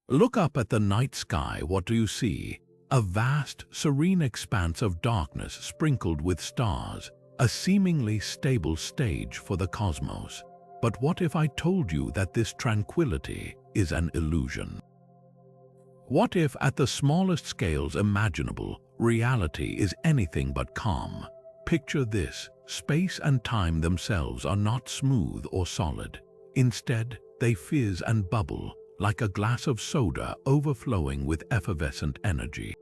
Look up at the night sky. What do you see? A vast, serene expanse of darkness sprinkled with stars, a seemingly stable stage for the cosmos. But what if I told you that this tranquility is an illusion? What if, at the smallest scales imaginable, reality is anything but calm? Picture this: space and time themselves are not smooth or solid. Instead, they fizz and bubble, like a glass of soda overflowing with effervescent energy.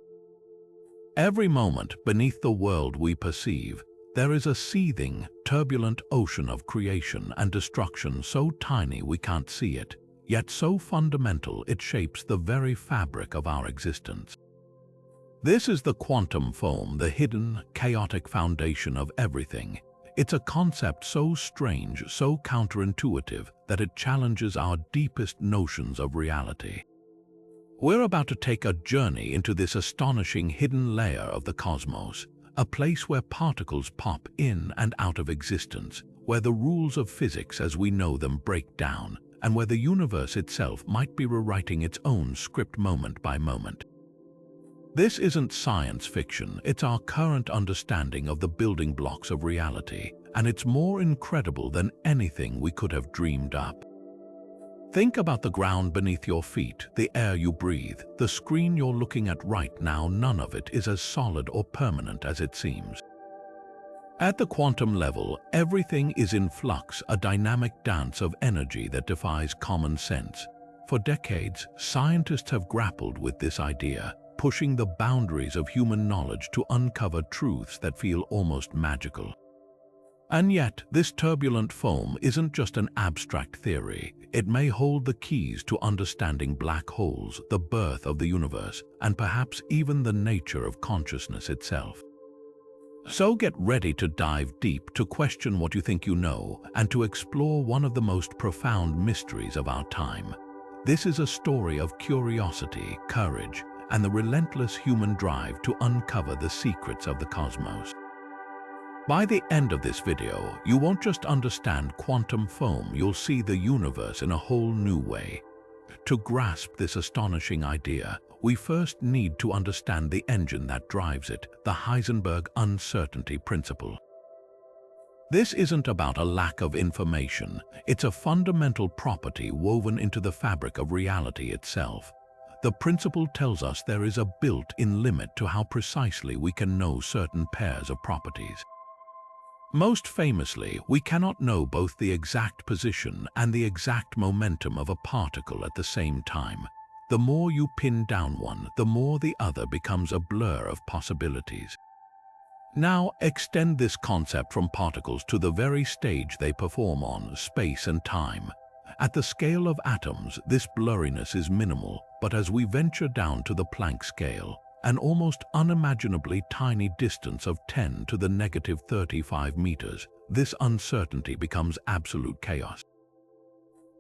Every moment beneath the world we perceive, there is a seething, turbulent ocean of creation and destruction so tiny we can't see it, yet so fundamental it shapes the very fabric of our existence. This is the quantum foam, the hidden, chaotic foundation of everything. It's a concept so strange, so counterintuitive, that it challenges our deepest notions of reality. We're about to take a journey into this astonishing hidden layer of the cosmos, a place where particles pop in and out of existence, where the rules of physics as we know them break down, and where the universe itself might be rewriting its own script moment by moment. This isn't science fiction, it's our current understanding of the building blocks of reality, and it's more incredible than anything we could have dreamed up. Think about the ground beneath your feet, the air you breathe, the screen you're looking at right now. None of it is as solid or permanent as it seems. At the quantum level, everything is in flux, a dynamic dance of energy that defies common sense. For decades, scientists have grappled with this idea, pushing the boundaries of human knowledge to uncover truths that feel almost magical. And yet, this turbulent foam isn't just an abstract theory. It may hold the keys to understanding black holes, the birth of the universe, and perhaps even the nature of consciousness itself. So get ready to dive deep, to question what you think you know, and to explore one of the most profound mysteries of our time. This is a story of curiosity, courage, and the relentless human drive to uncover the secrets of the cosmos. By the end of this video, you won't just understand quantum foam, you'll see the universe in a whole new way. To grasp this astonishing idea, we first need to understand the engine that drives it, the Heisenberg uncertainty principle. This isn't about a lack of information, it's a fundamental property woven into the fabric of reality itself. The principle tells us there is a built-in limit to how precisely we can know certain pairs of properties. Most famously, we cannot know both the exact position and the exact momentum of a particle at the same time. The more you pin down one, the more the other becomes a blur of possibilities. Now, extend this concept from particles to the very stage they perform on, space and time. At the scale of atoms, this blurriness is minimal, but as we venture down to the Planck scale, an almost unimaginably tiny distance of 10 to the negative 35 meters, this uncertainty becomes absolute chaos.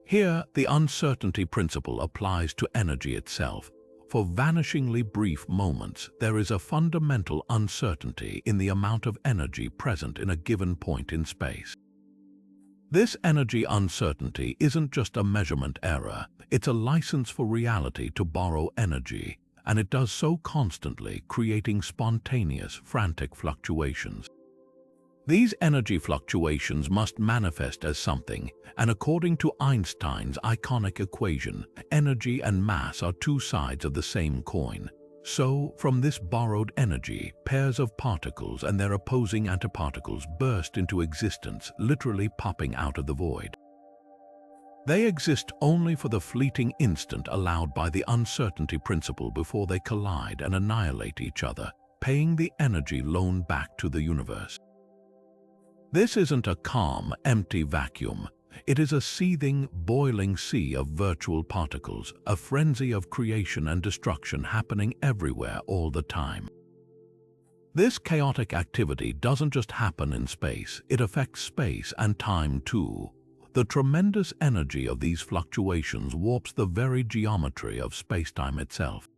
Here, the uncertainty principle applies to energy itself. For vanishingly brief moments, there is a fundamental uncertainty in the amount of energy present in a given point in space. This energy uncertainty isn't just a measurement error, it's a license for reality to borrow energy, and it does so constantly, creating spontaneous, frantic fluctuations. These energy fluctuations must manifest as something, and according to Einstein's iconic equation, energy and mass are two sides of the same coin. So, from this borrowed energy, pairs of particles and their opposing antiparticles burst into existence, literally popping out of the void. They exist only for the fleeting instant allowed by the uncertainty principle before they collide and annihilate each other, paying the energy loan back to the universe. This isn't a calm, empty vacuum. It is a seething, boiling sea of virtual particles, a frenzy of creation and destruction happening everywhere all the time. This chaotic activity doesn't just happen in space, it affects space and time too. The tremendous energy of these fluctuations warps the very geometry of spacetime itself.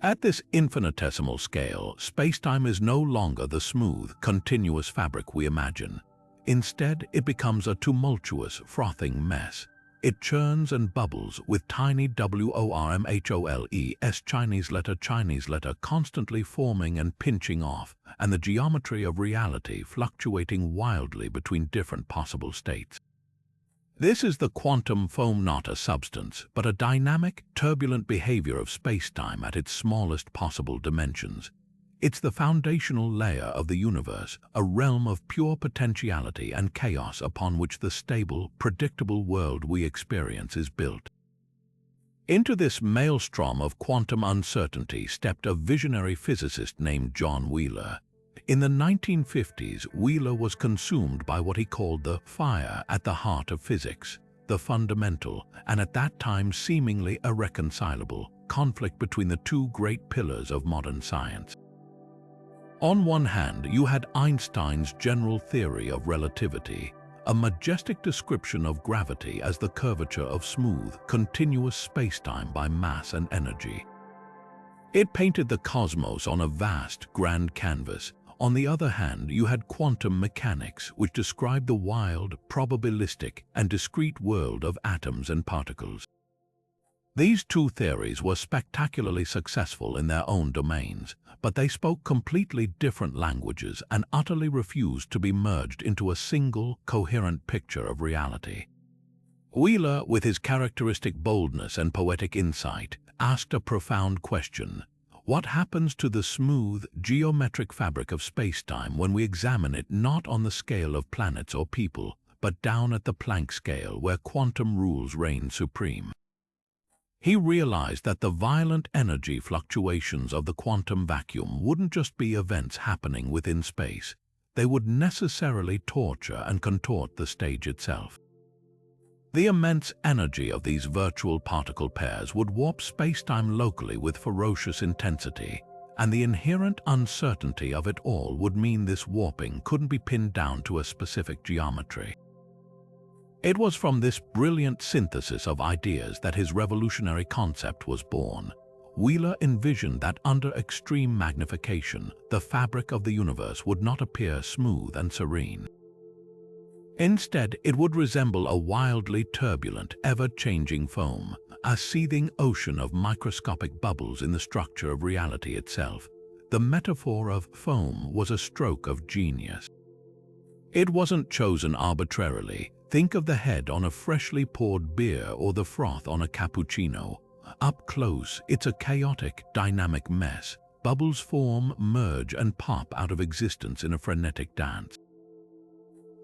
At this infinitesimal scale, spacetime is no longer the smooth, continuous fabric we imagine. Instead, it becomes a tumultuous, frothing mess. It churns and bubbles with tiny wormholes Chinese letter constantly forming and pinching off, and the geometry of reality fluctuating wildly between different possible states. This is the quantum foam, not a substance, but a dynamic, turbulent behavior of spacetime at its smallest possible dimensions. It's the foundational layer of the universe, a realm of pure potentiality and chaos upon which the stable, predictable world we experience is built. Into this maelstrom of quantum uncertainty stepped a visionary physicist named John Wheeler. In the 1950s, Wheeler was consumed by what he called the fire at the heart of physics, the fundamental, and at that time seemingly irreconcilable, conflict between the two great pillars of modern science. On one hand, you had Einstein's general theory of relativity, a majestic description of gravity as the curvature of smooth, continuous spacetime by mass and energy. It painted the cosmos on a vast, grand canvas. On the other hand, you had quantum mechanics, which described the wild, probabilistic, and discrete world of atoms and particles. These two theories were spectacularly successful in their own domains, but they spoke completely different languages and utterly refused to be merged into a single, coherent picture of reality. Wheeler, with his characteristic boldness and poetic insight, asked a profound question. What happens to the smooth, geometric fabric of spacetime when we examine it not on the scale of planets or people, but down at the Planck scale where quantum rules reign supreme? He realized that the violent energy fluctuations of the quantum vacuum wouldn't just be events happening within space. They would necessarily torture and contort the stage itself. The immense energy of these virtual particle pairs would warp spacetime locally with ferocious intensity, and the inherent uncertainty of it all would mean this warping couldn't be pinned down to a specific geometry. It was from this brilliant synthesis of ideas that his revolutionary concept was born. Wheeler envisioned that under extreme magnification, the fabric of the universe would not appear smooth and serene. Instead, it would resemble a wildly turbulent, ever-changing foam, a seething ocean of microscopic bubbles in the structure of reality itself. The metaphor of foam was a stroke of genius. It wasn't chosen arbitrarily. Think of the head on a freshly poured beer or the froth on a cappuccino. Up close, it's a chaotic, dynamic mess. Bubbles form, merge, and pop out of existence in a frenetic dance.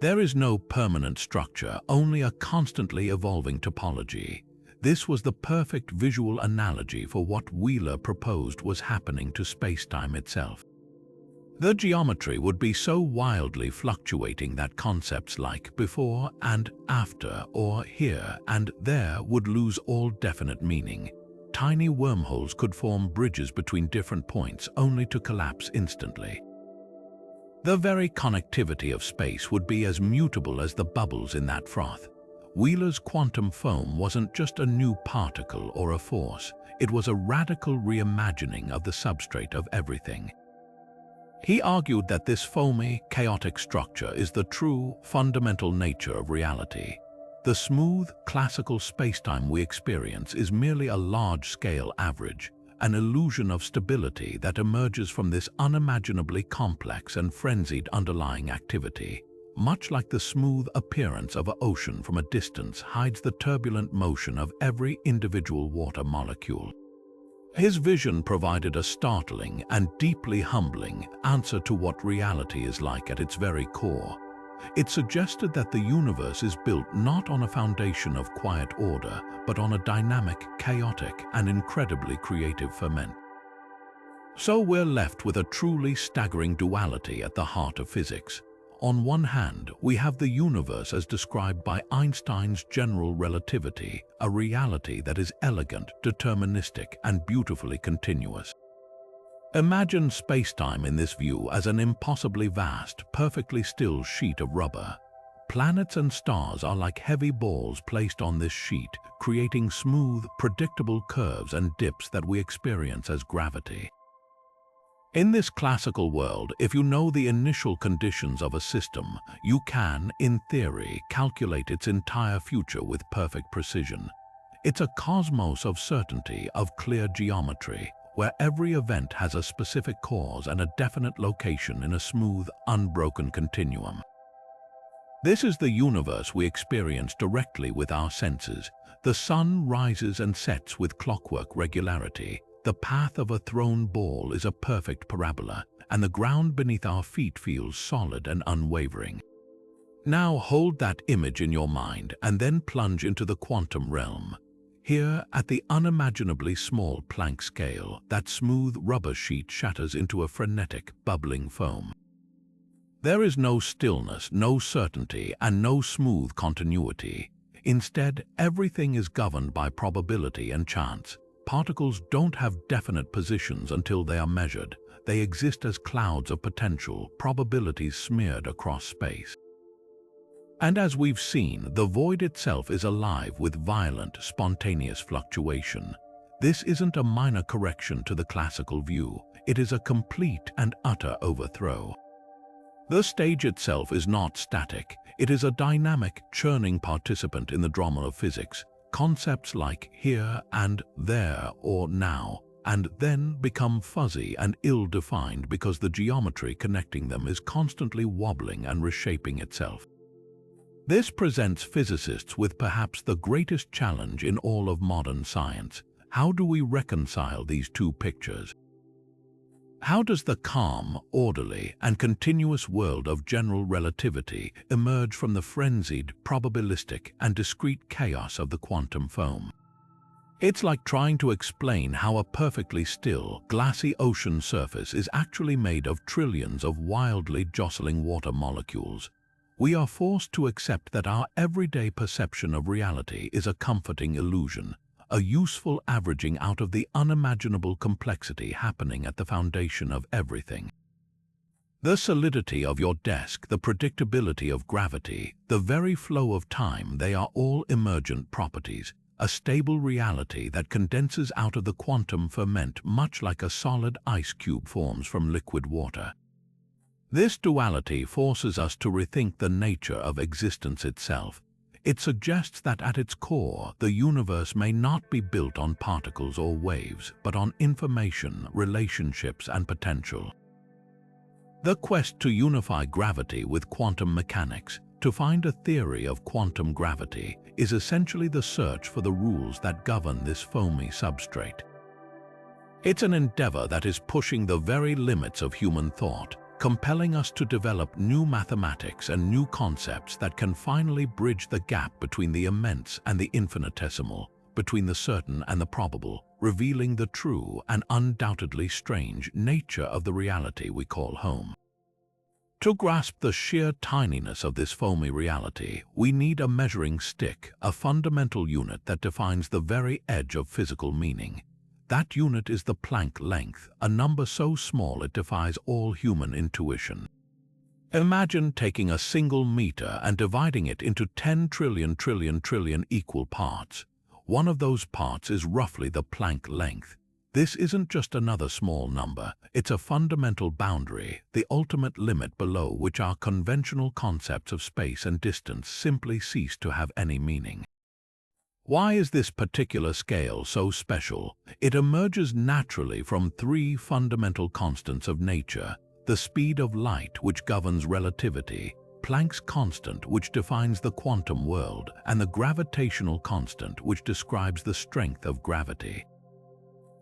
There is no permanent structure, only a constantly evolving topology. This was the perfect visual analogy for what Wheeler proposed was happening to spacetime itself. The geometry would be so wildly fluctuating that concepts like before and after or here and there would lose all definite meaning. Tiny wormholes could form bridges between different points only to collapse instantly. The very connectivity of space would be as mutable as the bubbles in that froth. Wheeler's quantum foam wasn't just a new particle or a force, it was a radical reimagining of the substrate of everything. He argued that this foamy, chaotic structure is the true, fundamental nature of reality. The smooth, classical spacetime we experience is merely a large-scale average, an illusion of stability that emerges from this unimaginably complex and frenzied underlying activity. Much like the smooth appearance of an ocean from a distance hides the turbulent motion of every individual water molecule. His vision provided a startling and deeply humbling answer to what reality is like at its very core. It suggested that the universe is built not on a foundation of quiet order, but on a dynamic, chaotic, and incredibly creative ferment. So we're left with a truly staggering duality at the heart of physics. On one hand, we have the universe as described by Einstein's general relativity, a reality that is elegant, deterministic, and beautifully continuous. Imagine spacetime in this view as an impossibly vast, perfectly still sheet of rubber. Planets and stars are like heavy balls placed on this sheet, creating smooth, predictable curves and dips that we experience as gravity. In this classical world, if you know the initial conditions of a system, you can, in theory, calculate its entire future with perfect precision. It's a cosmos of certainty, of clear geometry, where every event has a specific cause and a definite location in a smooth, unbroken continuum. This is the universe we experience directly with our senses. The sun rises and sets with clockwork regularity. The path of a thrown ball is a perfect parabola, and the ground beneath our feet feels solid and unwavering. Now hold that image in your mind and then plunge into the quantum realm. Here, at the unimaginably small Planck scale, that smooth rubber sheet shatters into a frenetic, bubbling foam. There is no stillness, no certainty, and no smooth continuity. Instead, everything is governed by probability and chance. Particles don't have definite positions until they are measured. They exist as clouds of potential, probabilities smeared across space. And as we've seen, the void itself is alive with violent, spontaneous fluctuation. This isn't a minor correction to the classical view. It is a complete and utter overthrow. The stage itself is not static. It is a dynamic, churning participant in the drama of physics. Concepts like here and there or now and then become fuzzy and ill-defined because the geometry connecting them is constantly wobbling and reshaping itself. This presents physicists with perhaps the greatest challenge in all of modern science. How do we reconcile these two pictures? How does the calm, orderly, and continuous world of general relativity emerge from the frenzied, probabilistic, and discrete chaos of the quantum foam? It's like trying to explain how a perfectly still, glassy ocean surface is actually made of trillions of wildly jostling water molecules. We are forced to accept that our everyday perception of reality is a comforting illusion, a useful averaging out of the unimaginable complexity happening at the foundation of everything. The solidity of your desk, the predictability of gravity, the very flow of time, they are all emergent properties, a stable reality that condenses out of the quantum ferment much like a solid ice cube forms from liquid water. This duality forces us to rethink the nature of existence itself. It suggests that at its core, the universe may not be built on particles or waves, but on information, relationships, and potential. The quest to unify gravity with quantum mechanics, to find a theory of quantum gravity, is essentially the search for the rules that govern this foamy substrate. It's an endeavor that is pushing the very limits of human thought, compelling us to develop new mathematics and new concepts that can finally bridge the gap between the immense and the infinitesimal, between the certain and the probable, revealing the true and undoubtedly strange nature of the reality we call home. To grasp the sheer tininess of this foamy reality, we need a measuring stick, a fundamental unit that defines the very edge of physical meaning. That unit is the Planck length, a number so small it defies all human intuition. Imagine taking a single meter and dividing it into 10 trillion equal parts. One of those parts is roughly the Planck length. This isn't just another small number, it's a fundamental boundary, the ultimate limit below which our conventional concepts of space and distance simply cease to have any meaning. Why is this particular scale so special? It emerges naturally from three fundamental constants of nature: the speed of light, which governs relativity, Planck's constant, which defines the quantum world, and the gravitational constant, which describes the strength of gravity.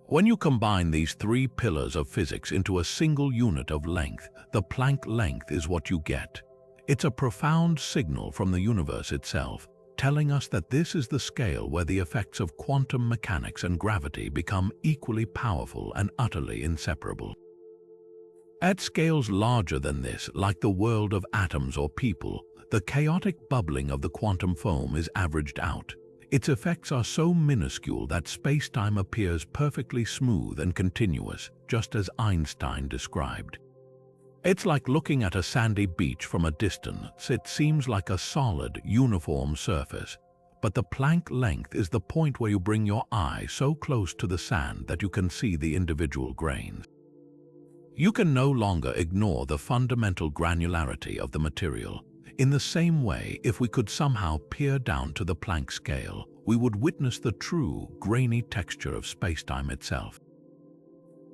When you combine these three pillars of physics into a single unit of length, the Planck length is what you get. It's a profound signal from the universe itself, telling us that this is the scale where the effects of quantum mechanics and gravity become equally powerful and utterly inseparable. At scales larger than this, like the world of atoms or people, the chaotic bubbling of the quantum foam is averaged out. Its effects are so minuscule that spacetime appears perfectly smooth and continuous, just as Einstein described. It's like looking at a sandy beach from a distance. It seems like a solid, uniform surface. But the Planck length is the point where you bring your eye so close to the sand that you can see the individual grains. You can no longer ignore the fundamental granularity of the material. In the same way, if we could somehow peer down to the Planck scale, we would witness the true, grainy texture of spacetime itself.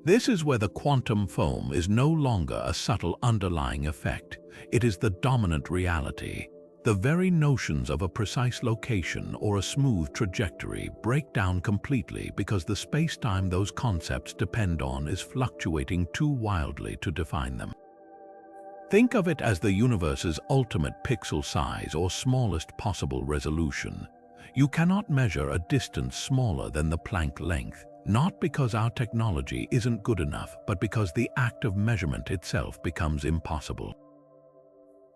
This is where the quantum foam is no longer a subtle underlying effect. It is the dominant reality. The very notions of a precise location or a smooth trajectory break down completely because the spacetime those concepts depend on is fluctuating too wildly to define them. Think of it as the universe's ultimate pixel size or smallest possible resolution. You cannot measure a distance smaller than the Planck length, not because our technology isn't good enough, but because the act of measurement itself becomes impossible.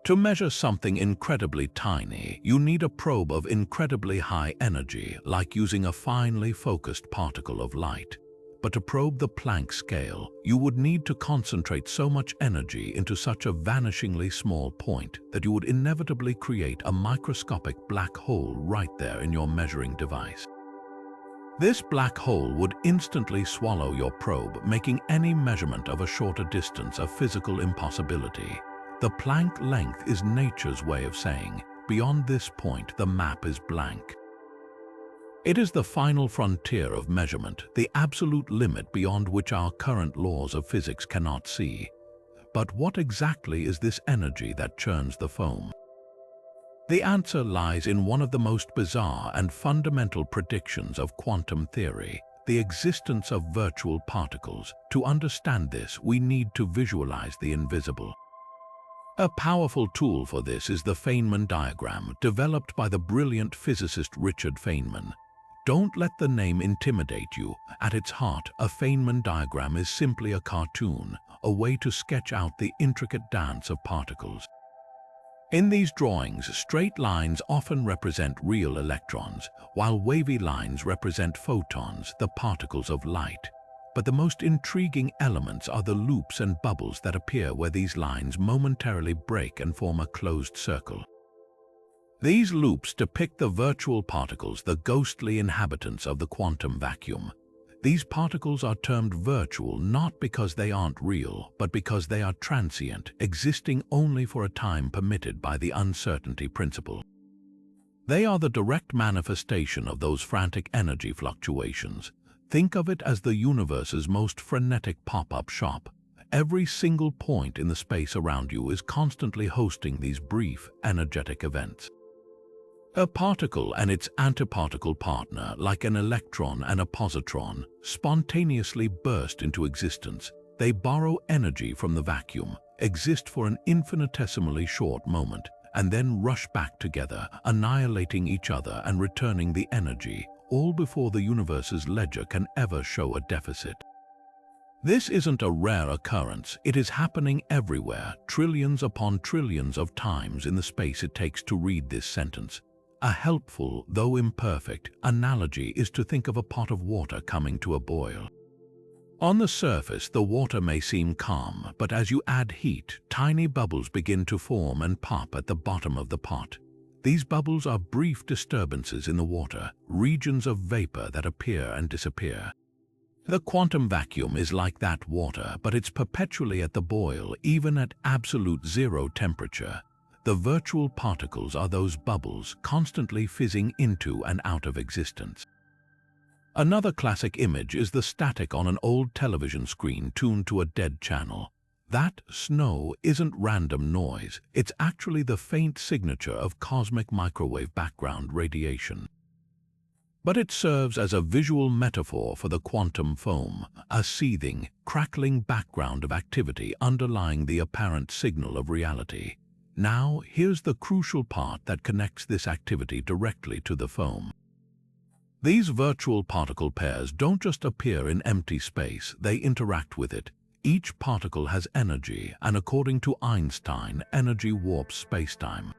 To measure something incredibly tiny, you need a probe of incredibly high energy, like using a finely focused particle of light. But to probe the Planck scale, you would need to concentrate so much energy into such a vanishingly small point that you would inevitably create a microscopic black hole right there in your measuring device. This black hole would instantly swallow your probe, making any measurement of a shorter distance a physical impossibility. The Planck length is nature's way of saying, beyond this point, the map is blank. It is the final frontier of measurement, the absolute limit beyond which our current laws of physics cannot see. But what exactly is this energy that churns the foam? The answer lies in one of the most bizarre and fundamental predictions of quantum theory, the existence of virtual particles. To understand this, we need to visualize the invisible. A powerful tool for this is the Feynman diagram, developed by the brilliant physicist Richard Feynman. Don't let the name intimidate you. At its heart, a Feynman diagram is simply a cartoon, a way to sketch out the intricate dance of particles. In these drawings, straight lines often represent real electrons, while wavy lines represent photons, the particles of light. But the most intriguing elements are the loops and bubbles that appear where these lines momentarily break and form a closed circle. These loops depict the virtual particles, the ghostly inhabitants of the quantum vacuum. These particles are termed virtual not because they aren't real, but because they are transient, existing only for a time permitted by the uncertainty principle. They are the direct manifestation of those frantic energy fluctuations. Think of it as the universe's most frenetic pop-up shop. Every single point in the space around you is constantly hosting these brief, energetic events. A particle and its antiparticle partner, like an electron and a positron, spontaneously burst into existence. They borrow energy from the vacuum, exist for an infinitesimally short moment, and then rush back together, annihilating each other and returning the energy, all before the universe's ledger can ever show a deficit. This isn't a rare occurrence. It is happening everywhere, trillions upon trillions of times in the space it takes to read this sentence. A helpful, though imperfect, analogy is to think of a pot of water coming to a boil. On the surface, the water may seem calm, but as you add heat, tiny bubbles begin to form and pop at the bottom of the pot. These bubbles are brief disturbances in the water, regions of vapor that appear and disappear. The quantum vacuum is like that water, but it's perpetually at the boil, even at absolute zero temperature. The virtual particles are those bubbles, constantly fizzing into and out of existence. Another classic image is the static on an old television screen tuned to a dead channel. That snow isn't random noise, it's actually the faint signature of cosmic microwave background radiation. But it serves as a visual metaphor for the quantum foam, a seething, crackling background of activity underlying the apparent signal of reality. Now, here's the crucial part that connects this activity directly to the foam. These virtual particle pairs don't just appear in empty space, they interact with it. Each particle has energy, and according to Einstein, energy warps spacetime.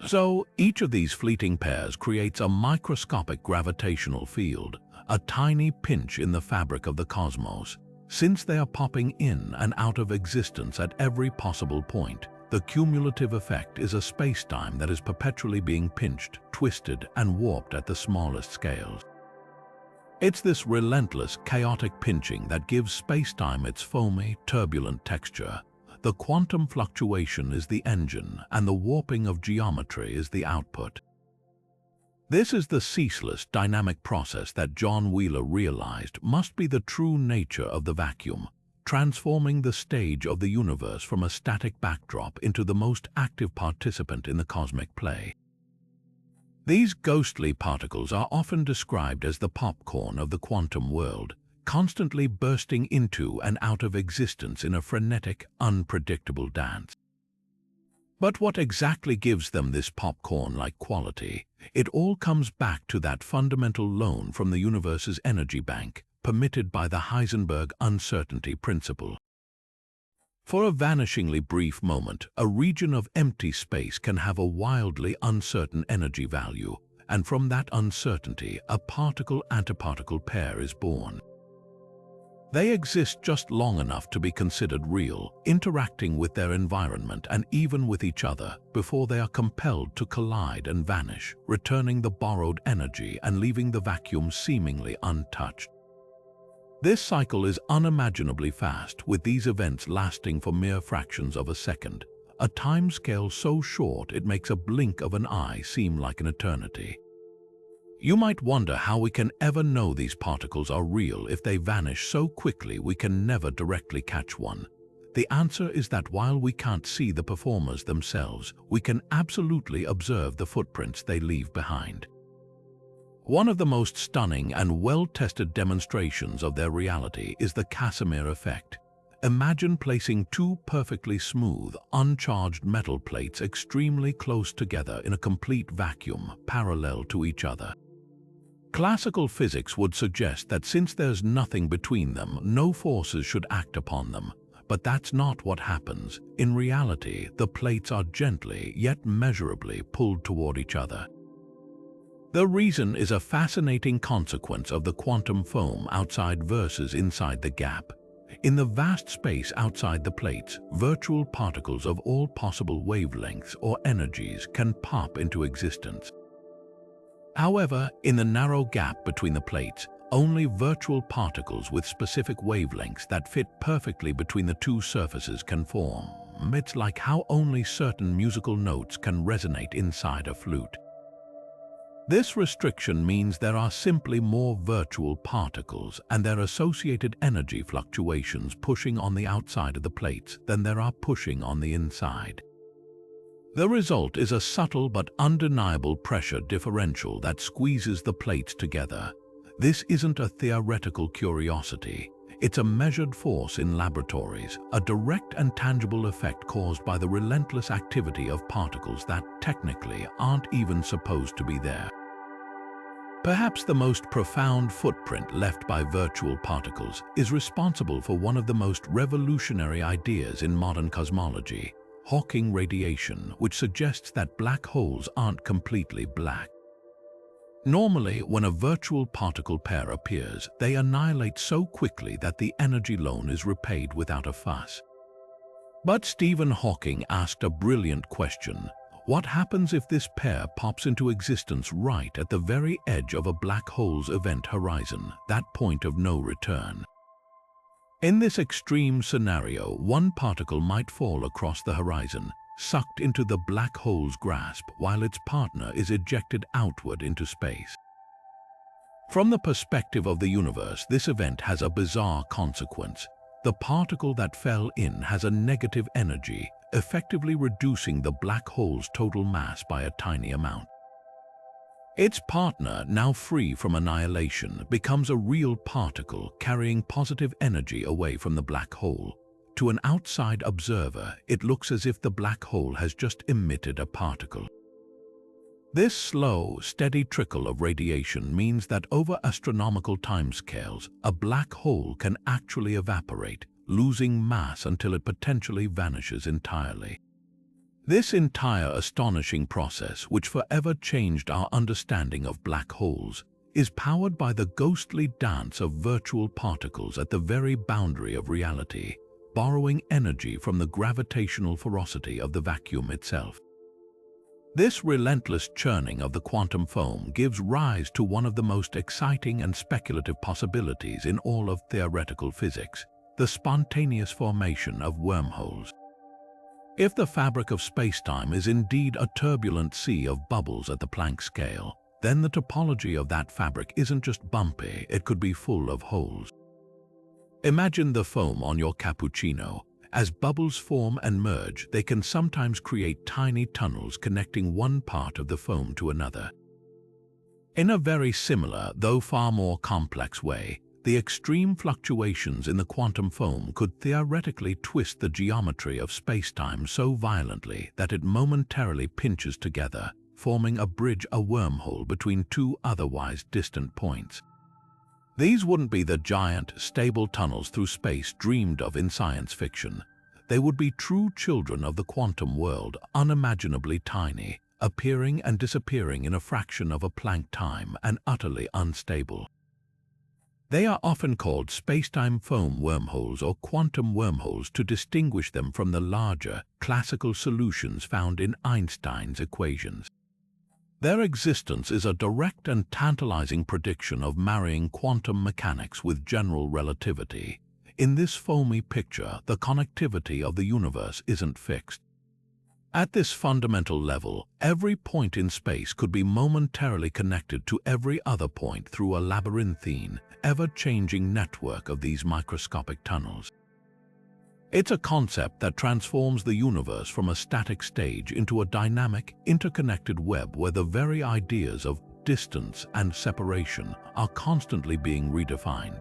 So, each of these fleeting pairs creates a microscopic gravitational field, a tiny pinch in the fabric of the cosmos. Since they are popping in and out of existence at every possible point, the cumulative effect is a spacetime that is perpetually being pinched, twisted, and warped at the smallest scales. It's this relentless, chaotic pinching that gives spacetime its foamy, turbulent texture. The quantum fluctuation is the engine, and the warping of geometry is the output. This is the ceaseless, dynamic process that John Wheeler realized must be the true nature of the vacuum, transforming the stage of the universe from a static backdrop into the most active participant in the cosmic play. These ghostly particles are often described as the popcorn of the quantum world, constantly bursting into and out of existence in a frenetic, unpredictable dance. But what exactly gives them this popcorn-like quality? It all comes back to that fundamental loan from the universe's energy bank, permitted by the Heisenberg uncertainty principle. For a vanishingly brief moment, a region of empty space can have a wildly uncertain energy value, and from that uncertainty, a particle-antiparticle pair is born. They exist just long enough to be considered real, interacting with their environment and even with each other before they are compelled to collide and vanish, returning the borrowed energy and leaving the vacuum seemingly untouched. This cycle is unimaginably fast, with these events lasting for mere fractions of a second, a timescale so short it makes a blink of an eye seem like an eternity. You might wonder how we can ever know these particles are real if they vanish so quickly we can never directly catch one. The answer is that while we can't see the performers themselves, we can absolutely observe the footprints they leave behind. One of the most stunning and well-tested demonstrations of their reality is the Casimir effect. Imagine placing two perfectly smooth, uncharged metal plates extremely close together in a complete vacuum, parallel to each other. Classical physics would suggest that since there's nothing between them, no forces should act upon them. But that's not what happens. In reality, the plates are gently, yet measurably, pulled toward each other. The reason is a fascinating consequence of the quantum foam outside versus inside the gap. In the vast space outside the plates, virtual particles of all possible wavelengths or energies can pop into existence. However, in the narrow gap between the plates, only virtual particles with specific wavelengths that fit perfectly between the two surfaces can form. It's like how only certain musical notes can resonate inside a flute. This restriction means there are simply more virtual particles and their associated energy fluctuations pushing on the outside of the plates than there are pushing on the inside. The result is a subtle but undeniable pressure differential that squeezes the plates together. This isn't a theoretical curiosity. It's a measured force in laboratories, a direct and tangible effect caused by the relentless activity of particles that technically aren't even supposed to be there. Perhaps the most profound footprint left by virtual particles is responsible for one of the most revolutionary ideas in modern cosmology, Hawking radiation, which suggests that black holes aren't completely black. Normally, when a virtual particle pair appears, they annihilate so quickly that the energy loan is repaid without a fuss. But Stephen Hawking asked a brilliant question. What happens if this pair pops into existence right at the very edge of a black hole's event horizon, that point of no return? In this extreme scenario, one particle might fall across the horizon, sucked into the black hole's grasp, while its partner is ejected outward into space. From the perspective of the universe, this event has a bizarre consequence. The particle that fell in has a negative energy, effectively reducing the black hole's total mass by a tiny amount. Its partner, now free from annihilation, becomes a real particle carrying positive energy away from the black hole. To an outside observer, it looks as if the black hole has just emitted a particle. This slow, steady trickle of radiation means that over astronomical timescales, a black hole can actually evaporate, losing mass until it potentially vanishes entirely. This entire astonishing process, which forever changed our understanding of black holes, is powered by the ghostly dance of virtual particles at the very boundary of reality, borrowing energy from the gravitational ferocity of the vacuum itself. This relentless churning of the quantum foam gives rise to one of the most exciting and speculative possibilities in all of theoretical physics, the spontaneous formation of wormholes. If the fabric of spacetime is indeed a turbulent sea of bubbles at the Planck scale, then the topology of that fabric isn't just bumpy, it could be full of holes. Imagine the foam on your cappuccino. As bubbles form and merge, they can sometimes create tiny tunnels connecting one part of the foam to another. In a very similar, though far more complex way, the extreme fluctuations in the quantum foam could theoretically twist the geometry of spacetime so violently that it momentarily pinches together, forming a bridge, a wormhole between two otherwise distant points. These wouldn't be the giant, stable tunnels through space dreamed of in science fiction. They would be true children of the quantum world, unimaginably tiny, appearing and disappearing in a fraction of a Planck time and utterly unstable. They are often called spacetime foam wormholes or quantum wormholes to distinguish them from the larger, classical solutions found in Einstein's equations. Their existence is a direct and tantalizing prediction of marrying quantum mechanics with general relativity. In this foamy picture, the connectivity of the universe isn't fixed. At this fundamental level, every point in space could be momentarily connected to every other point through a labyrinthine, ever-changing network of these microscopic tunnels. It's a concept that transforms the universe from a static stage into a dynamic, interconnected web where the very ideas of distance and separation are constantly being redefined.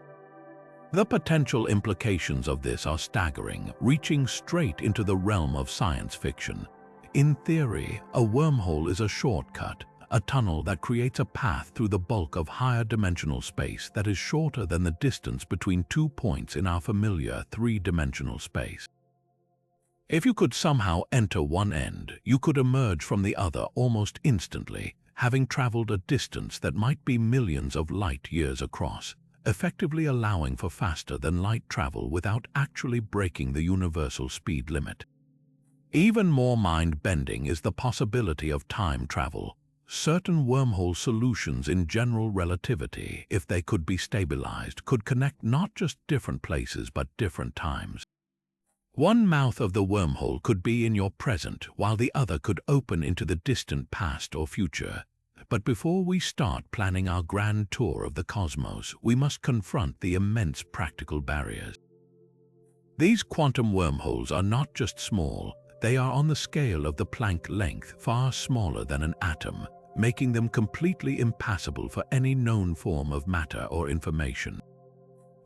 The potential implications of this are staggering, reaching straight into the realm of science fiction. In theory, a wormhole is a shortcut, a tunnel that creates a path through the bulk of higher dimensional space that is shorter than the distance between 2 points in our familiar three-dimensional space. If you could somehow enter one end, you could emerge from the other almost instantly, having traveled a distance that might be millions of light years across, effectively allowing for faster-than-light travel without actually breaking the universal speed limit. Even more mind-bending is the possibility of time travel. Certain wormhole solutions in general relativity, if they could be stabilized, could connect not just different places but different times. One mouth of the wormhole could be in your present, while the other could open into the distant past or future. But before we start planning our grand tour of the cosmos, we must confront the immense practical barriers. These quantum wormholes are not just small, they are on the scale of the Planck length, far smaller than an atom, making them completely impassable for any known form of matter or information.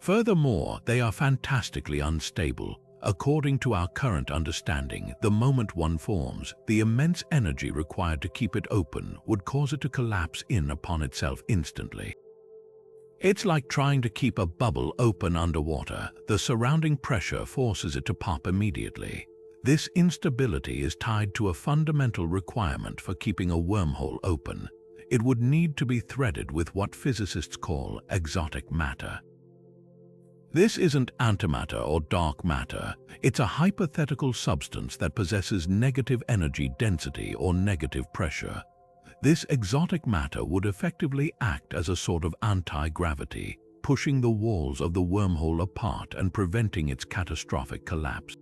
Furthermore, they are fantastically unstable. According to our current understanding, the moment one forms, the immense energy required to keep it open would cause it to collapse in upon itself instantly. It's like trying to keep a bubble open underwater. The surrounding pressure forces it to pop immediately. This instability is tied to a fundamental requirement for keeping a wormhole open. It would need to be threaded with what physicists call exotic matter. This isn't antimatter or dark matter. It's a hypothetical substance that possesses negative energy density or negative pressure. This exotic matter would effectively act as a sort of anti-gravity, pushing the walls of the wormhole apart and preventing its catastrophic collapse.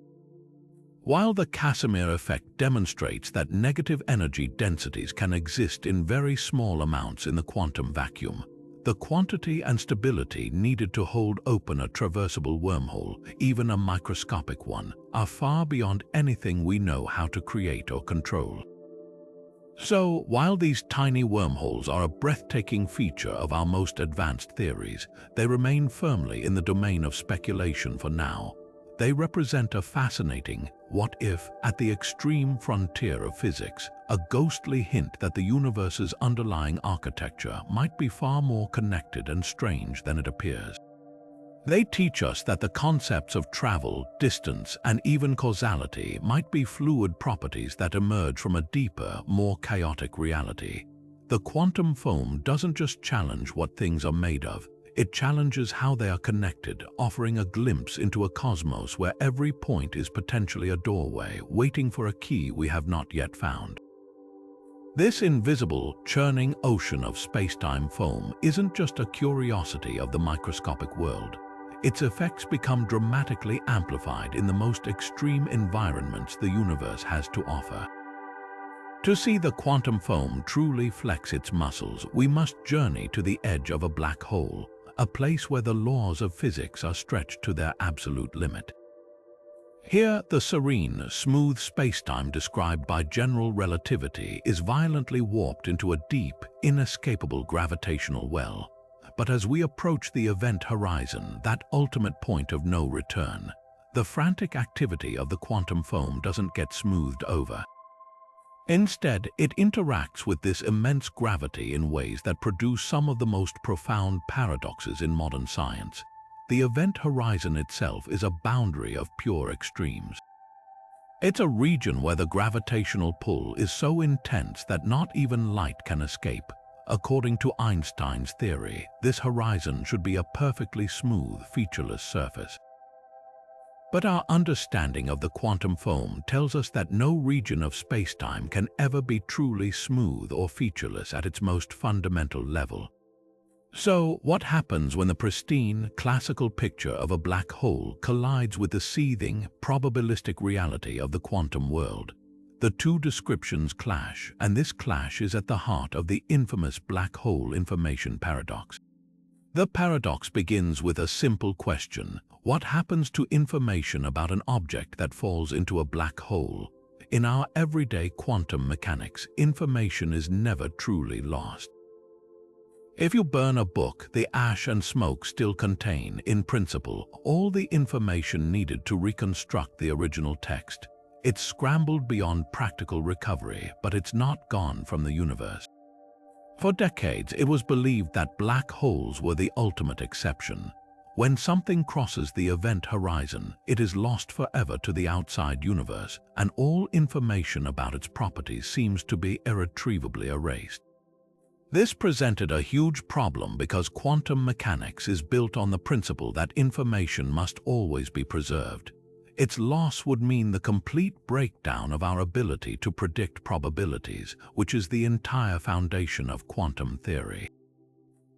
While the Casimir effect demonstrates that negative energy densities can exist in very small amounts in the quantum vacuum, the quantity and stability needed to hold open a traversable wormhole, even a microscopic one, are far beyond anything we know how to create or control. So, while these tiny wormholes are a breathtaking feature of our most advanced theories, they remain firmly in the domain of speculation for now. They represent a fascinating what-if at the extreme frontier of physics, a ghostly hint that the universe's underlying architecture might be far more connected and strange than it appears. They teach us that the concepts of travel, distance, and even causality might be fluid properties that emerge from a deeper, more chaotic reality. The quantum foam doesn't just challenge what things are made of, it challenges how they are connected, offering a glimpse into a cosmos where every point is potentially a doorway, waiting for a key we have not yet found. This invisible, churning ocean of spacetime foam isn't just a curiosity of the microscopic world. Its effects become dramatically amplified in the most extreme environments the universe has to offer. To see the quantum foam truly flex its muscles, we must journey to the edge of a black hole, a place where the laws of physics are stretched to their absolute limit. Here, the serene, smooth spacetime described by general relativity is violently warped into a deep, inescapable gravitational well. But as we approach the event horizon, that ultimate point of no return, the frantic activity of the quantum foam doesn't get smoothed over. Instead, it interacts with this immense gravity in ways that produce some of the most profound paradoxes in modern science. The event horizon itself is a boundary of pure extremes. It's a region where the gravitational pull is so intense that not even light can escape. According to Einstein's theory, this horizon should be a perfectly smooth, featureless surface. But our understanding of the quantum foam tells us that no region of spacetime can ever be truly smooth or featureless at its most fundamental level. So, what happens when the pristine, classical picture of a black hole collides with the seething, probabilistic reality of the quantum world? The two descriptions clash, and this clash is at the heart of the infamous black hole information paradox. The paradox begins with a simple question: what happens to information about an object that falls into a black hole? In our everyday quantum mechanics, information is never truly lost. If you burn a book, the ash and smoke still contain, in principle, all the information needed to reconstruct the original text. It's scrambled beyond practical recovery, but it's not gone from the universe. For decades, it was believed that black holes were the ultimate exception. When something crosses the event horizon, it is lost forever to the outside universe, and all information about its properties seems to be irretrievably erased. This presented a huge problem because quantum mechanics is built on the principle that information must always be preserved. Its loss would mean the complete breakdown of our ability to predict probabilities, which is the entire foundation of quantum theory.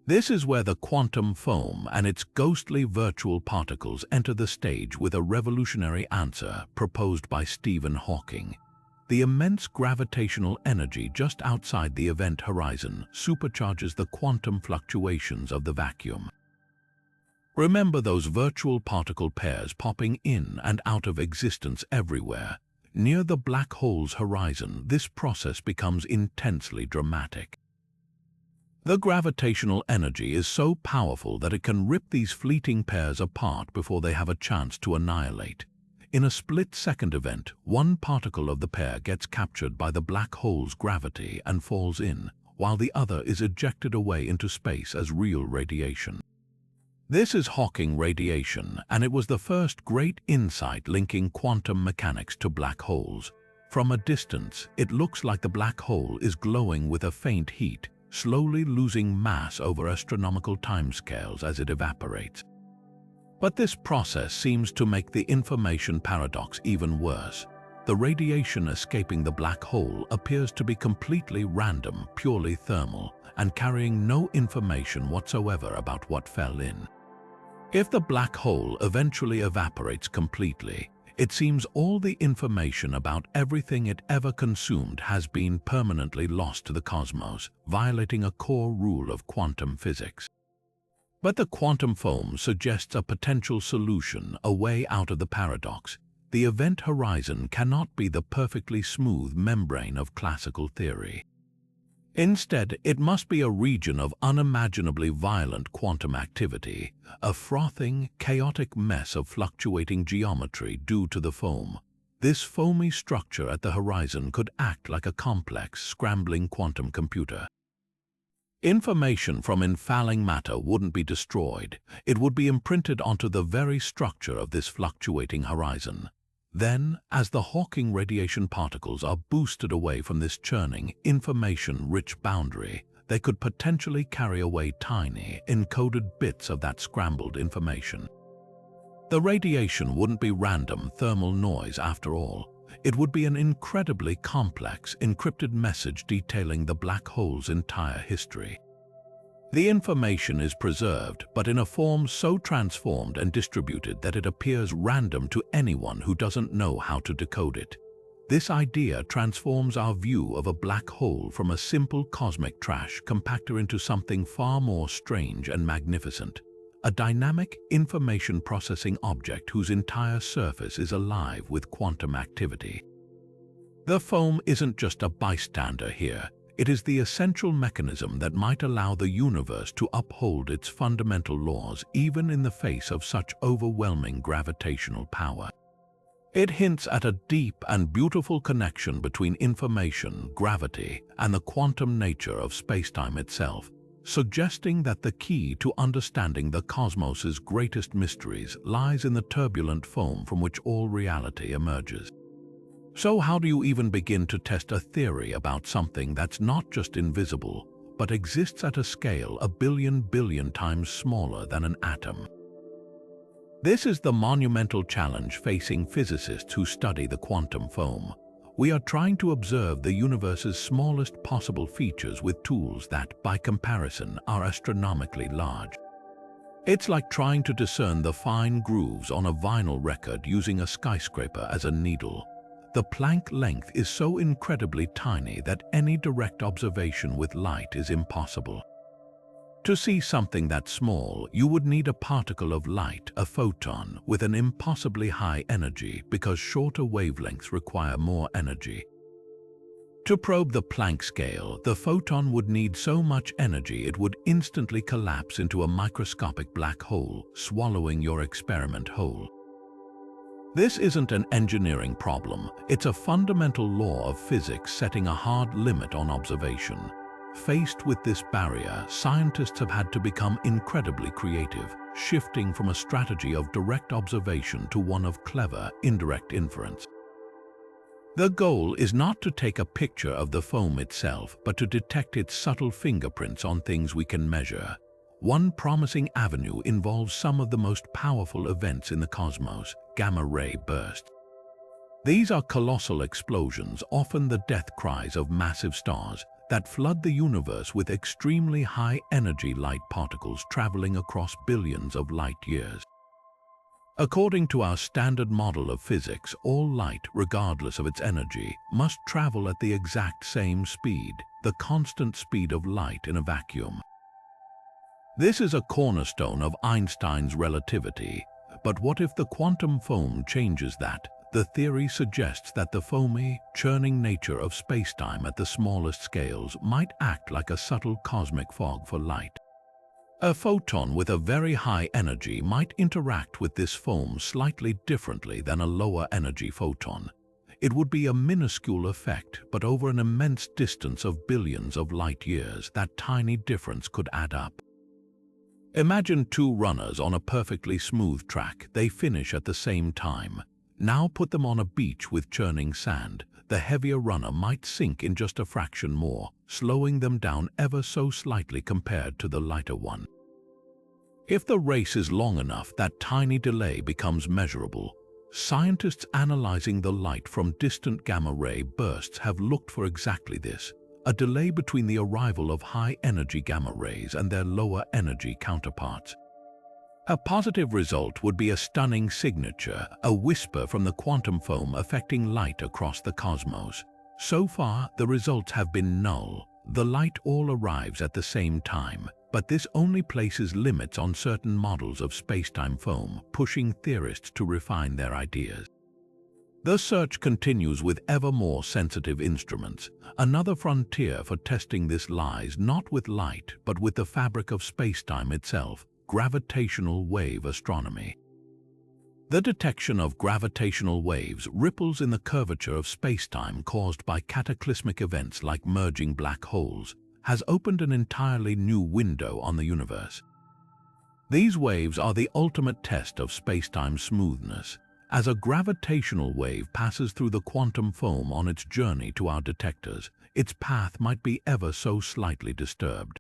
This is where the quantum foam and its ghostly virtual particles enter the stage with a revolutionary answer proposed by Stephen Hawking. The immense gravitational energy just outside the event horizon supercharges the quantum fluctuations of the vacuum. Remember those virtual particle pairs popping in and out of existence everywhere? Near the black hole's horizon, this process becomes intensely dramatic. The gravitational energy is so powerful that it can rip these fleeting pairs apart before they have a chance to annihilate. In a split-second event, one particle of the pair gets captured by the black hole's gravity and falls in, while the other is ejected away into space as real radiation. This is Hawking radiation, and it was the first great insight linking quantum mechanics to black holes. From a distance, it looks like the black hole is glowing with a faint heat, slowly losing mass over astronomical timescales as it evaporates. But this process seems to make the information paradox even worse. The radiation escaping the black hole appears to be completely random, purely thermal, and carrying no information whatsoever about what fell in. If the black hole eventually evaporates completely, it seems all the information about everything it ever consumed has been permanently lost to the cosmos, violating a core rule of quantum physics. But the quantum foam suggests a potential solution, a way out of the paradox. The event horizon cannot be the perfectly smooth membrane of classical theory. Instead, it must be a region of unimaginably violent quantum activity, a frothing, chaotic mess of fluctuating geometry due to the foam. This foamy structure at the horizon could act like a complex, scrambling quantum computer. Information from infalling matter wouldn't be destroyed. It would be imprinted onto the very structure of this fluctuating horizon. Then, as the Hawking radiation particles are boosted away from this churning, information-rich boundary, they could potentially carry away tiny, encoded bits of that scrambled information. The radiation wouldn't be random thermal noise after all. it would be an incredibly complex, encrypted message detailing the black hole's entire history. The information is preserved, but in a form so transformed and distributed that it appears random to anyone who doesn't know how to decode it. This idea transforms our view of a black hole from a simple cosmic trash compactor into something far more strange and magnificent. A dynamic information processing object whose entire surface is alive with quantum activity. The foam isn't just a bystander here. It is the essential mechanism that might allow the universe to uphold its fundamental laws even in the face of such overwhelming gravitational power. It hints at a deep and beautiful connection between information, gravity, and the quantum nature of spacetime itself, suggesting that the key to understanding the cosmos's greatest mysteries lies in the turbulent foam from which all reality emerges. So how do you even begin to test a theory about something that's not just invisible, but exists at a scale a billion times smaller than an atom? This is the monumental challenge facing physicists who study the quantum foam. We are trying to observe the universe's smallest possible features with tools that, by comparison, are astronomically large. It's like trying to discern the fine grooves on a vinyl record using a skyscraper as a needle. The Planck length is so incredibly tiny that any direct observation with light is impossible. To see something that small, you would need a particle of light, a photon, with an impossibly high energy because shorter wavelengths require more energy. To probe the Planck scale, the photon would need so much energy it would instantly collapse into a microscopic black hole, swallowing your experiment whole. This isn't an engineering problem, it's a fundamental law of physics setting a hard limit on observation. Faced with this barrier, scientists have had to become incredibly creative, shifting from a strategy of direct observation to one of clever, indirect inference. The goal is not to take a picture of the foam itself, but to detect its subtle fingerprints on things we can measure. One promising avenue involves some of the most powerful events in the cosmos, gamma-ray bursts. These are colossal explosions, often the death cries of massive stars, that flood the universe with extremely high-energy light particles traveling across billions of light years. According to our standard model of physics, all light, regardless of its energy, must travel at the exact same speed, the constant speed of light in a vacuum. This is a cornerstone of Einstein's relativity, but what if the quantum foam changes that? The theory suggests that the foamy, churning nature of spacetime at the smallest scales might act like a subtle cosmic fog for light. A photon with a very high energy might interact with this foam slightly differently than a lower energy photon. It would be a minuscule effect, but over an immense distance of billions of light years, that tiny difference could add up. Imagine two runners on a perfectly smooth track. They finish at the same time. Now put them on a beach with churning sand. The heavier runner might sink in just a fraction more, slowing them down ever so slightly compared to the lighter one. If the race is long enough, that tiny delay becomes measurable. Scientists analyzing the light from distant gamma-ray bursts have looked for exactly this, a delay between the arrival of high-energy gamma rays and their lower-energy counterparts. A positive result would be a stunning signature, a whisper from the quantum foam affecting light across the cosmos. So far, the results have been null. The light all arrives at the same time, but this only places limits on certain models of spacetime foam, pushing theorists to refine their ideas. The search continues with ever more sensitive instruments. Another frontier for testing this lies not with light, but with the fabric of spacetime itself, gravitational wave astronomy. The detection of gravitational waves, ripples in the curvature of spacetime caused by cataclysmic events like merging black holes, has opened an entirely new window on the universe. These waves are the ultimate test of spacetime's smoothness. As a gravitational wave passes through the quantum foam on its journey to our detectors, its path might be ever so slightly disturbed.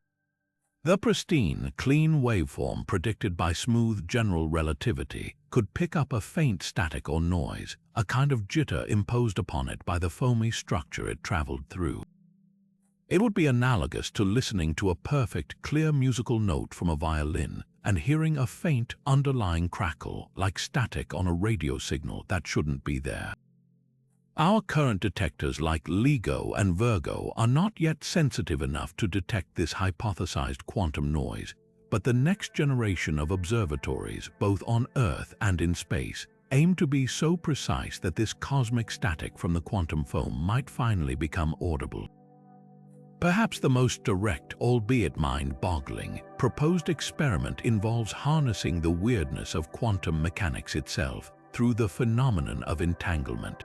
The pristine, clean waveform predicted by smooth general relativity could pick up a faint static or noise, a kind of jitter imposed upon it by the foamy structure it traveled through. It would be analogous to listening to a perfect, clear musical note from a violin and hearing a faint, underlying crackle like static on a radio signal that shouldn't be there. Our current detectors like LIGO and Virgo are not yet sensitive enough to detect this hypothesized quantum noise, but the next generation of observatories, both on Earth and in space, aim to be so precise that this cosmic static from the quantum foam might finally become audible. Perhaps the most direct, albeit mind-boggling, proposed experiment involves harnessing the weirdness of quantum mechanics itself through the phenomenon of entanglement.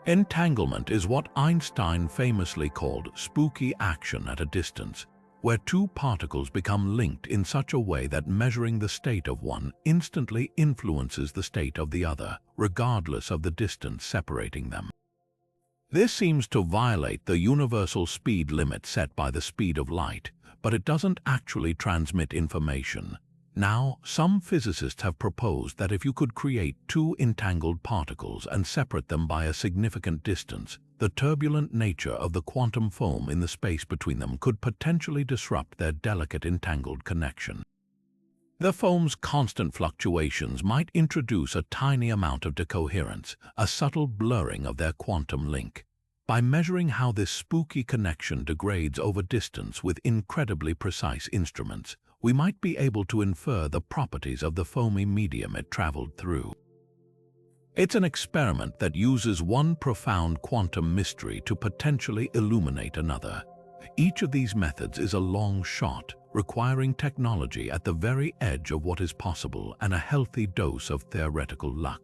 Entanglement is what Einstein famously called spooky action at a distance, where two particles become linked in such a way that measuring the state of one instantly influences the state of the other, regardless of the distance separating them. This seems to violate the universal speed limit set by the speed of light, but it doesn't actually transmit information. Now, some physicists have proposed that if you could create two entangled particles and separate them by a significant distance, the turbulent nature of the quantum foam in the space between them could potentially disrupt their delicate entangled connection. The foam's constant fluctuations might introduce a tiny amount of decoherence, a subtle blurring of their quantum link. By measuring how this spooky connection degrades over distance with incredibly precise instruments, we might be able to infer the properties of the foamy medium it traveled through. It's an experiment that uses one profound quantum mystery to potentially illuminate another. Each of these methods is a long shot, requiring technology at the very edge of what is possible and a healthy dose of theoretical luck.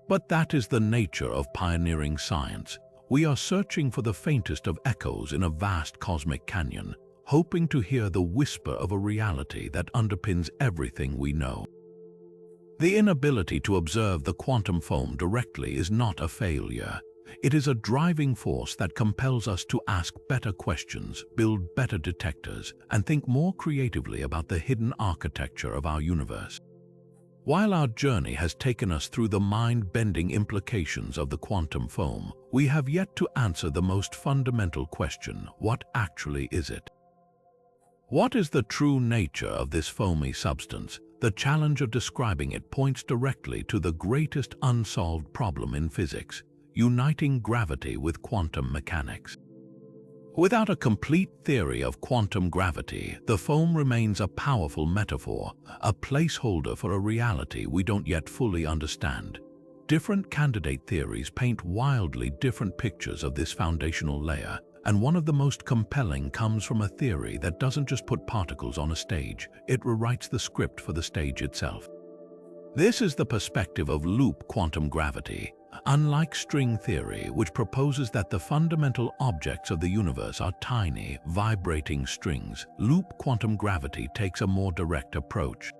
But that is the nature of pioneering science. We are searching for the faintest of echoes in a vast cosmic canyon, hoping to hear the whisper of a reality that underpins everything we know. The inability to observe the quantum foam directly is not a failure. It is a driving force that compels us to ask better questions, build better detectors, and think more creatively about the hidden architecture of our universe. While our journey has taken us through the mind-bending implications of the quantum foam, we have yet to answer the most fundamental question: what actually is it? What is the true nature of this foamy substance? The challenge of describing it points directly to the greatest unsolved problem in physics: uniting gravity with quantum mechanics. Without a complete theory of quantum gravity, the foam remains a powerful metaphor, a placeholder for a reality we don't yet fully understand. Different candidate theories paint wildly different pictures of this foundational layer, and one of the most compelling comes from a theory that doesn't just put particles on a stage, it rewrites the script for the stage itself. This is the perspective of loop quantum gravity. Unlike string theory, which proposes that the fundamental objects of the universe are tiny, vibrating strings, loop quantum gravity takes a more direct approach.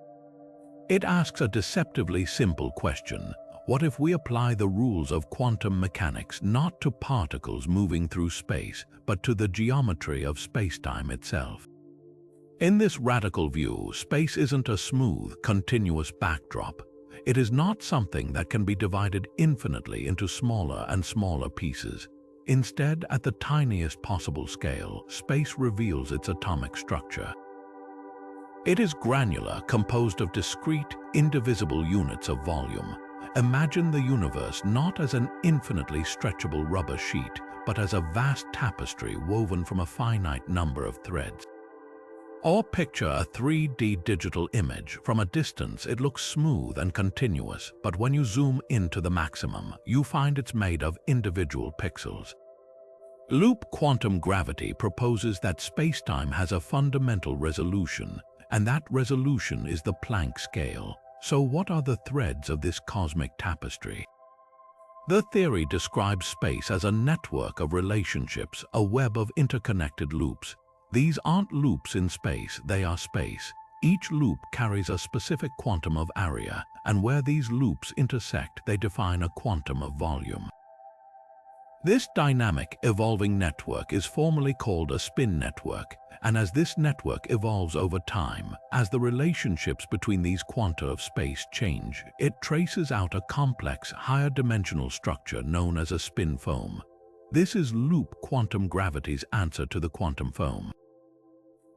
It asks a deceptively simple question: what if we apply the rules of quantum mechanics not to particles moving through space, but to the geometry of spacetime itself? In this radical view, space isn't a smooth, continuous backdrop. It is not something that can be divided infinitely into smaller and smaller pieces. Instead, at the tiniest possible scale, space reveals its atomic structure. It is granular, composed of discrete, indivisible units of volume. Imagine the universe not as an infinitely stretchable rubber sheet, but as a vast tapestry woven from a finite number of threads. Or picture a 3D digital image. From a distance, it looks smooth and continuous, but when you zoom in to the maximum, you find it's made of individual pixels. Loop quantum gravity proposes that spacetime has a fundamental resolution, and that resolution is the Planck scale. So what are the threads of this cosmic tapestry? The theory describes space as a network of relationships, a web of interconnected loops. These aren't loops in space, they are space. Each loop carries a specific quantum of area, and where these loops intersect, they define a quantum of volume. This dynamic evolving network is formally called a spin network, and as this network evolves over time, as the relationships between these quanta of space change, it traces out a complex, higher-dimensional structure known as a spin foam. This is loop quantum gravity's answer to the quantum foam.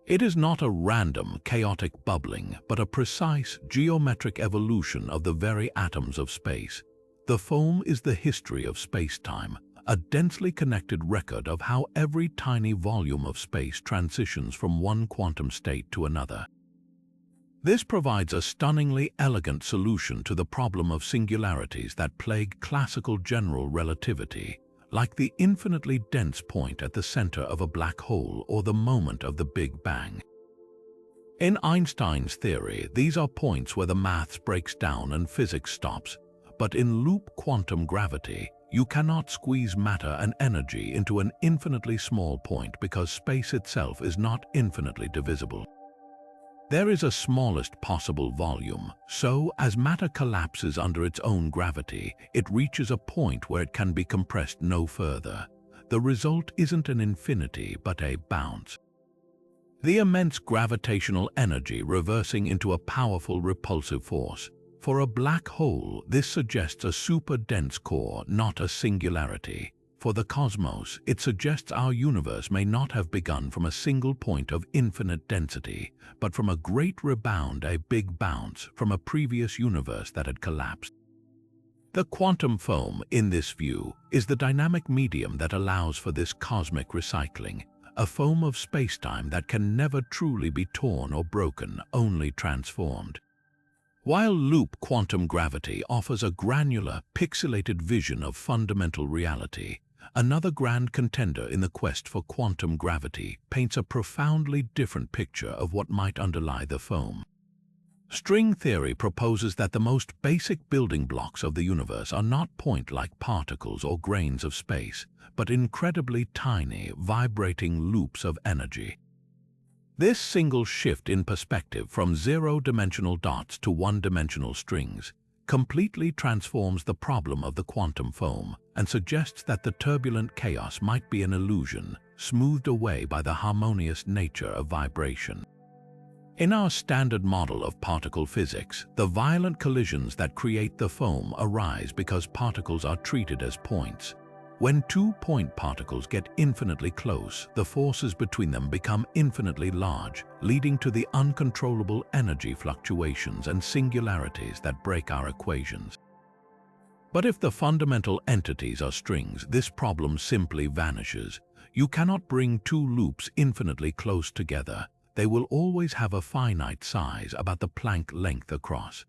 It is not a random, chaotic bubbling, but a precise, geometric evolution of the very atoms of space. The foam is the history of space-time, a densely connected record of how every tiny volume of space transitions from one quantum state to another. This provides a stunningly elegant solution to the problem of singularities that plague classical general relativity, like the infinitely dense point at the center of a black hole or the moment of the Big Bang. In Einstein's theory, these are points where the maths breaks down and physics stops, but in loop quantum gravity, you cannot squeeze matter and energy into an infinitely small point because space itself is not infinitely divisible. There is a smallest possible volume, so as matter collapses under its own gravity, it reaches a point where it can be compressed no further. The result isn't an infinity but a bounce. The immense gravitational energy reversing into a powerful repulsive force. For a black hole, this suggests a super-dense core, not a singularity. For the cosmos, it suggests our universe may not have begun from a single point of infinite density, but from a great rebound, a big bounce, from a previous universe that had collapsed. The quantum foam, in this view, is the dynamic medium that allows for this cosmic recycling, a foam of spacetime that can never truly be torn or broken, only transformed. While loop quantum gravity offers a granular, pixelated vision of fundamental reality, another grand contender in the quest for quantum gravity paints a profoundly different picture of what might underlie the foam. String theory proposes that the most basic building blocks of the universe are not point-like particles or grains of space, but incredibly tiny, vibrating loops of energy. This single shift in perspective from zero-dimensional dots to one-dimensional strings completely transforms the problem of the quantum foam and suggests that the turbulent chaos might be an illusion, smoothed away by the harmonious nature of vibration. In our standard model of particle physics, the violent collisions that create the foam arise because particles are treated as points. When two-point particles get infinitely close, the forces between them become infinitely large, leading to the uncontrollable energy fluctuations and singularities that break our equations. But if the fundamental entities are strings, this problem simply vanishes. You cannot bring two loops infinitely close together. They will always have a finite size, about the Planck length across.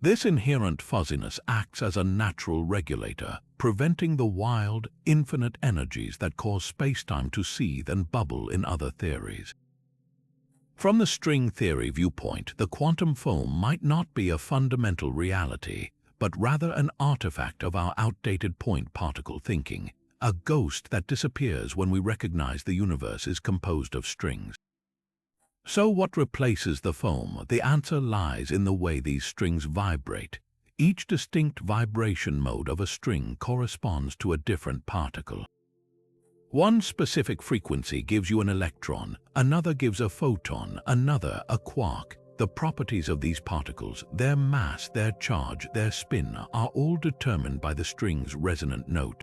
This inherent fuzziness acts as a natural regulator, preventing the wild, infinite energies that cause spacetime to seethe and bubble in other theories. From the string theory viewpoint, the quantum foam might not be a fundamental reality, but rather an artifact of our outdated point-particle thinking, a ghost that disappears when we recognize the universe is composed of strings. So what replaces the foam? The answer lies in the way these strings vibrate. Each distinct vibration mode of a string corresponds to a different particle. One specific frequency gives you an electron, another gives a photon, another a quark. The properties of these particles, their mass, their charge, their spin, are all determined by the string's resonant note.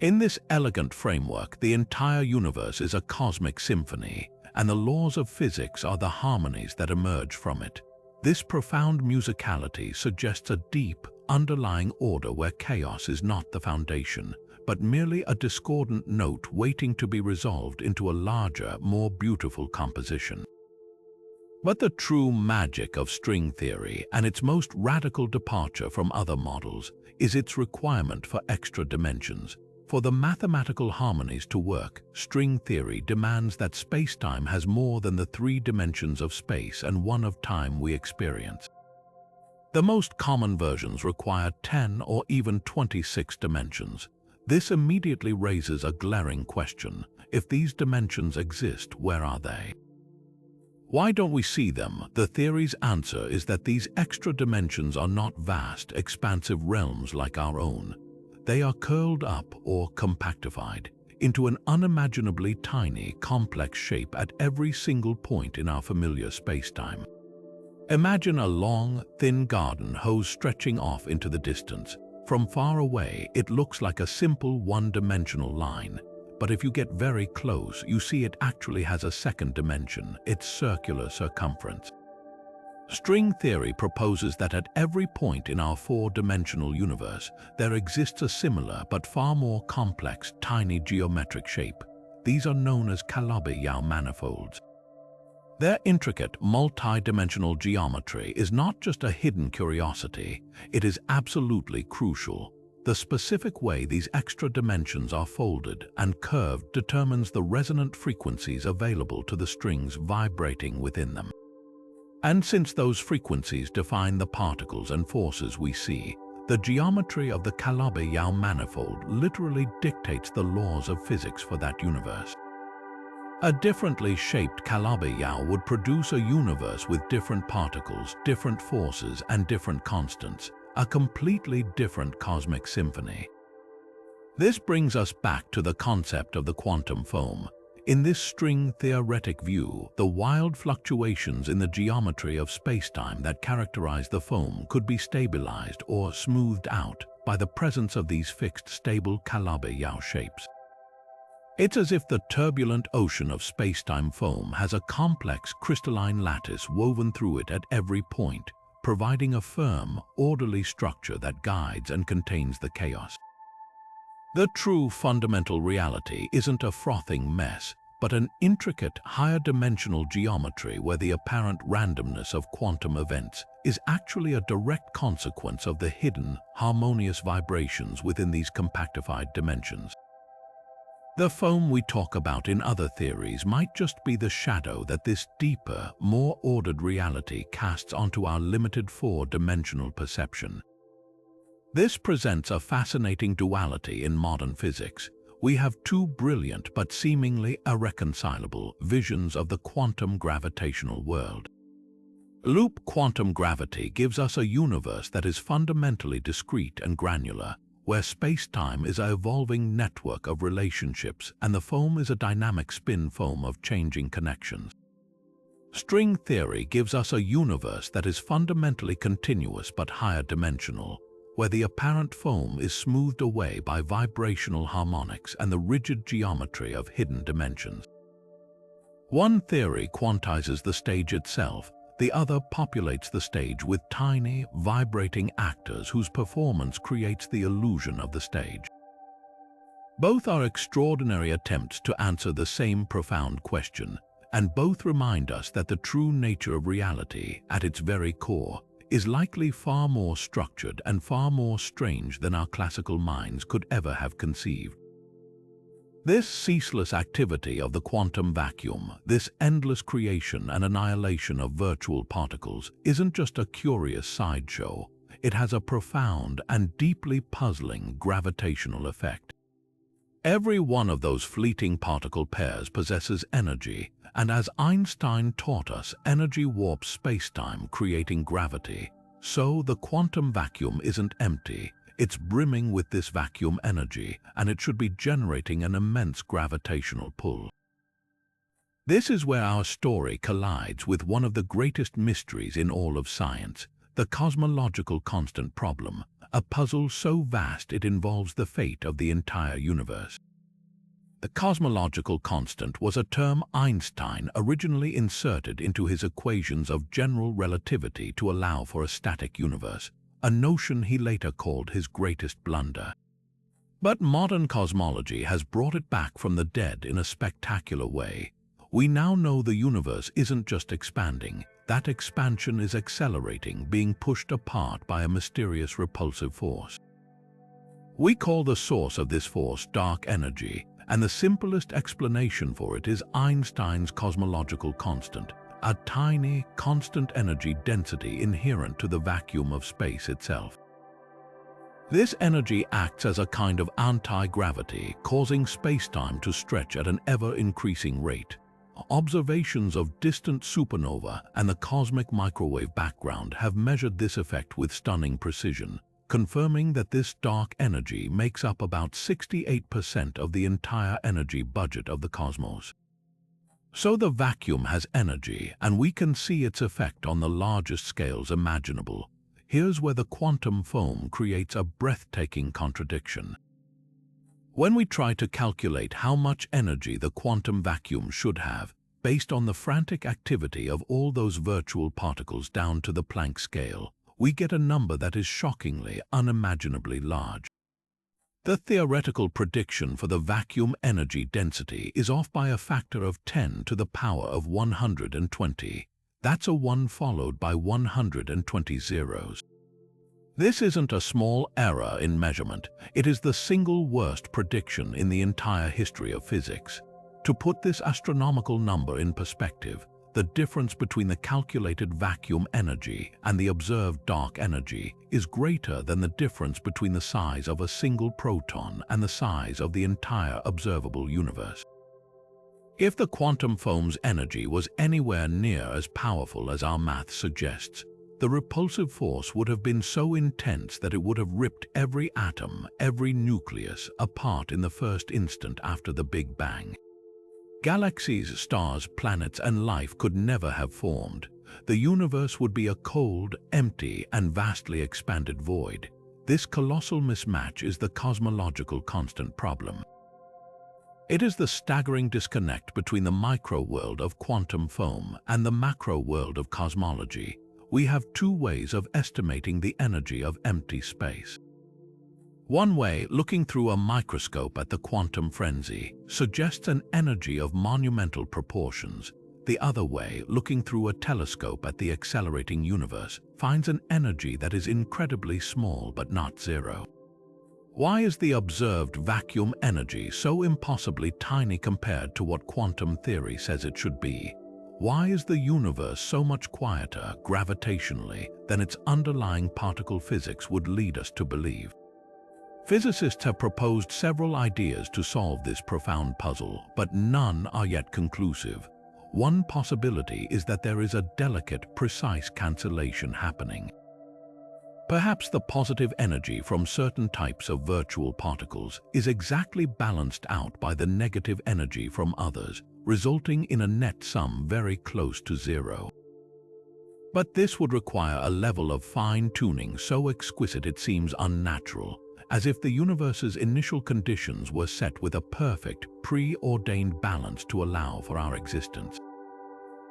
In this elegant framework, the entire universe is a cosmic symphony, and the laws of physics are the harmonies that emerge from it. This profound musicality suggests a deep, underlying order where chaos is not the foundation, but merely a discordant note waiting to be resolved into a larger, more beautiful composition. But the true magic of string theory, and its most radical departure from other models, is its requirement for extra dimensions. For the mathematical harmonies to work, string theory demands that spacetime has more than the 3 dimensions of space and 1 of time we experience. The most common versions require 10 or even 26 dimensions. This immediately raises a glaring question. If these dimensions exist, where are they? Why don't we see them? The theory's answer is that these extra dimensions are not vast, expansive realms like our own. They are curled up or compactified into an unimaginably tiny, complex shape at every single point in our familiar spacetime. Imagine a long, thin garden hose stretching off into the distance. From far away, it looks like a simple one-dimensional line, but if you get very close, you see it actually has a second dimension, its circular circumference. String theory proposes that at every point in our four-dimensional universe, there exists a similar but far more complex, tiny geometric shape. These are known as Calabi-Yau manifolds. Their intricate, multi-dimensional geometry is not just a hidden curiosity, it is absolutely crucial. The specific way these extra dimensions are folded and curved determines the resonant frequencies available to the strings vibrating within them. And since those frequencies define the particles and forces we see, the geometry of the Calabi-Yau manifold literally dictates the laws of physics for that universe. A differently shaped Calabi-Yau would produce a universe with different particles, different forces, and different constants, a completely different cosmic symphony. This brings us back to the concept of the quantum foam. In this string-theoretic view, the wild fluctuations in the geometry of spacetime that characterize the foam could be stabilized or smoothed out by the presence of these fixed, stable Calabi-Yau shapes. It's as if the turbulent ocean of spacetime foam has a complex crystalline lattice woven through it at every point, providing a firm, orderly structure that guides and contains the chaos. The true fundamental reality isn't a frothing mess, but an intricate, higher-dimensional geometry where the apparent randomness of quantum events is actually a direct consequence of the hidden, harmonious vibrations within these compactified dimensions. The foam we talk about in other theories might just be the shadow that this deeper, more ordered reality casts onto our limited four-dimensional perception. This presents a fascinating duality in modern physics. We have two brilliant but seemingly irreconcilable visions of the quantum gravitational world. Loop quantum gravity gives us a universe that is fundamentally discrete and granular, where space-time is an evolving network of relationships and the foam is a dynamic spin foam of changing connections. String theory gives us a universe that is fundamentally continuous but higher dimensional, where the apparent foam is smoothed away by vibrational harmonics and the rigid geometry of hidden dimensions. One theory quantizes the stage itself, the other populates the stage with tiny, vibrating actors whose performance creates the illusion of the stage. Both are extraordinary attempts to answer the same profound question, and both remind us that the true nature of reality, at its very core, is likely far more structured and far more strange than our classical minds could ever have conceived. This ceaseless activity of the quantum vacuum, this endless creation and annihilation of virtual particles, isn't just a curious sideshow. It has a profound and deeply puzzling gravitational effect. Every one of those fleeting particle pairs possesses energy, and as Einstein taught us, energy warps spacetime, creating gravity. So the quantum vacuum isn't empty, it's brimming with this vacuum energy, and it should be generating an immense gravitational pull. This is where our story collides with one of the greatest mysteries in all of science, the cosmological constant problem, a puzzle so vast it involves the fate of the entire universe. The cosmological constant was a term Einstein originally inserted into his equations of general relativity to allow for a static universe, a notion he later called his greatest blunder. But modern cosmology has brought it back from the dead in a spectacular way. We now know the universe isn't just expanding, that expansion is accelerating, being pushed apart by a mysterious repulsive force. We call the source of this force dark energy, and the simplest explanation for it is Einstein's cosmological constant, a tiny, constant energy density inherent to the vacuum of space itself. This energy acts as a kind of anti-gravity, causing spacetime to stretch at an ever-increasing rate. Observations of distant supernova and the cosmic microwave background have measured this effect with stunning precision, confirming that this dark energy makes up about 68% of the entire energy budget of the cosmos. So the vacuum has energy, and we can see its effect on the largest scales imaginable. Here's where the quantum foam creates a breathtaking contradiction. When we try to calculate how much energy the quantum vacuum should have, based on the frantic activity of all those virtual particles down to the Planck scale, we get a number that is shockingly, unimaginably large. The theoretical prediction for the vacuum energy density is off by a factor of 10 to the power of 120. That's a 1 followed by 120 zeros. This isn't a small error in measurement, it is the single worst prediction in the entire history of physics. To put this astronomical number in perspective, the difference between the calculated vacuum energy and the observed dark energy is greater than the difference between the size of a single proton and the size of the entire observable universe. If the quantum foam's energy was anywhere near as powerful as our math suggests, the repulsive force would have been so intense that it would have ripped every atom, every nucleus, apart in the first instant after the Big Bang. Galaxies, stars, planets, and life could never have formed. The universe would be a cold, empty, and vastly expanded void. This colossal mismatch is the cosmological constant problem. It is the staggering disconnect between the micro-world of quantum foam and the macro-world of cosmology. We have two ways of estimating the energy of empty space. One way, looking through a microscope at the quantum frenzy, suggests an energy of monumental proportions. The other way, looking through a telescope at the accelerating universe, finds an energy that is incredibly small but not zero. Why is the observed vacuum energy so impossibly tiny compared to what quantum theory says it should be? Why is the universe so much quieter gravitationally than its underlying particle physics would lead us to believe? Physicists have proposed several ideas to solve this profound puzzle, but none are yet conclusive. One possibility is that there is a delicate, precise cancellation happening. Perhaps the positive energy from certain types of virtual particles is exactly balanced out by the negative energy from others, resulting in a net sum very close to zero. But this would require a level of fine-tuning so exquisite it seems unnatural, as if the universe's initial conditions were set with a perfect, preordained balance to allow for our existence.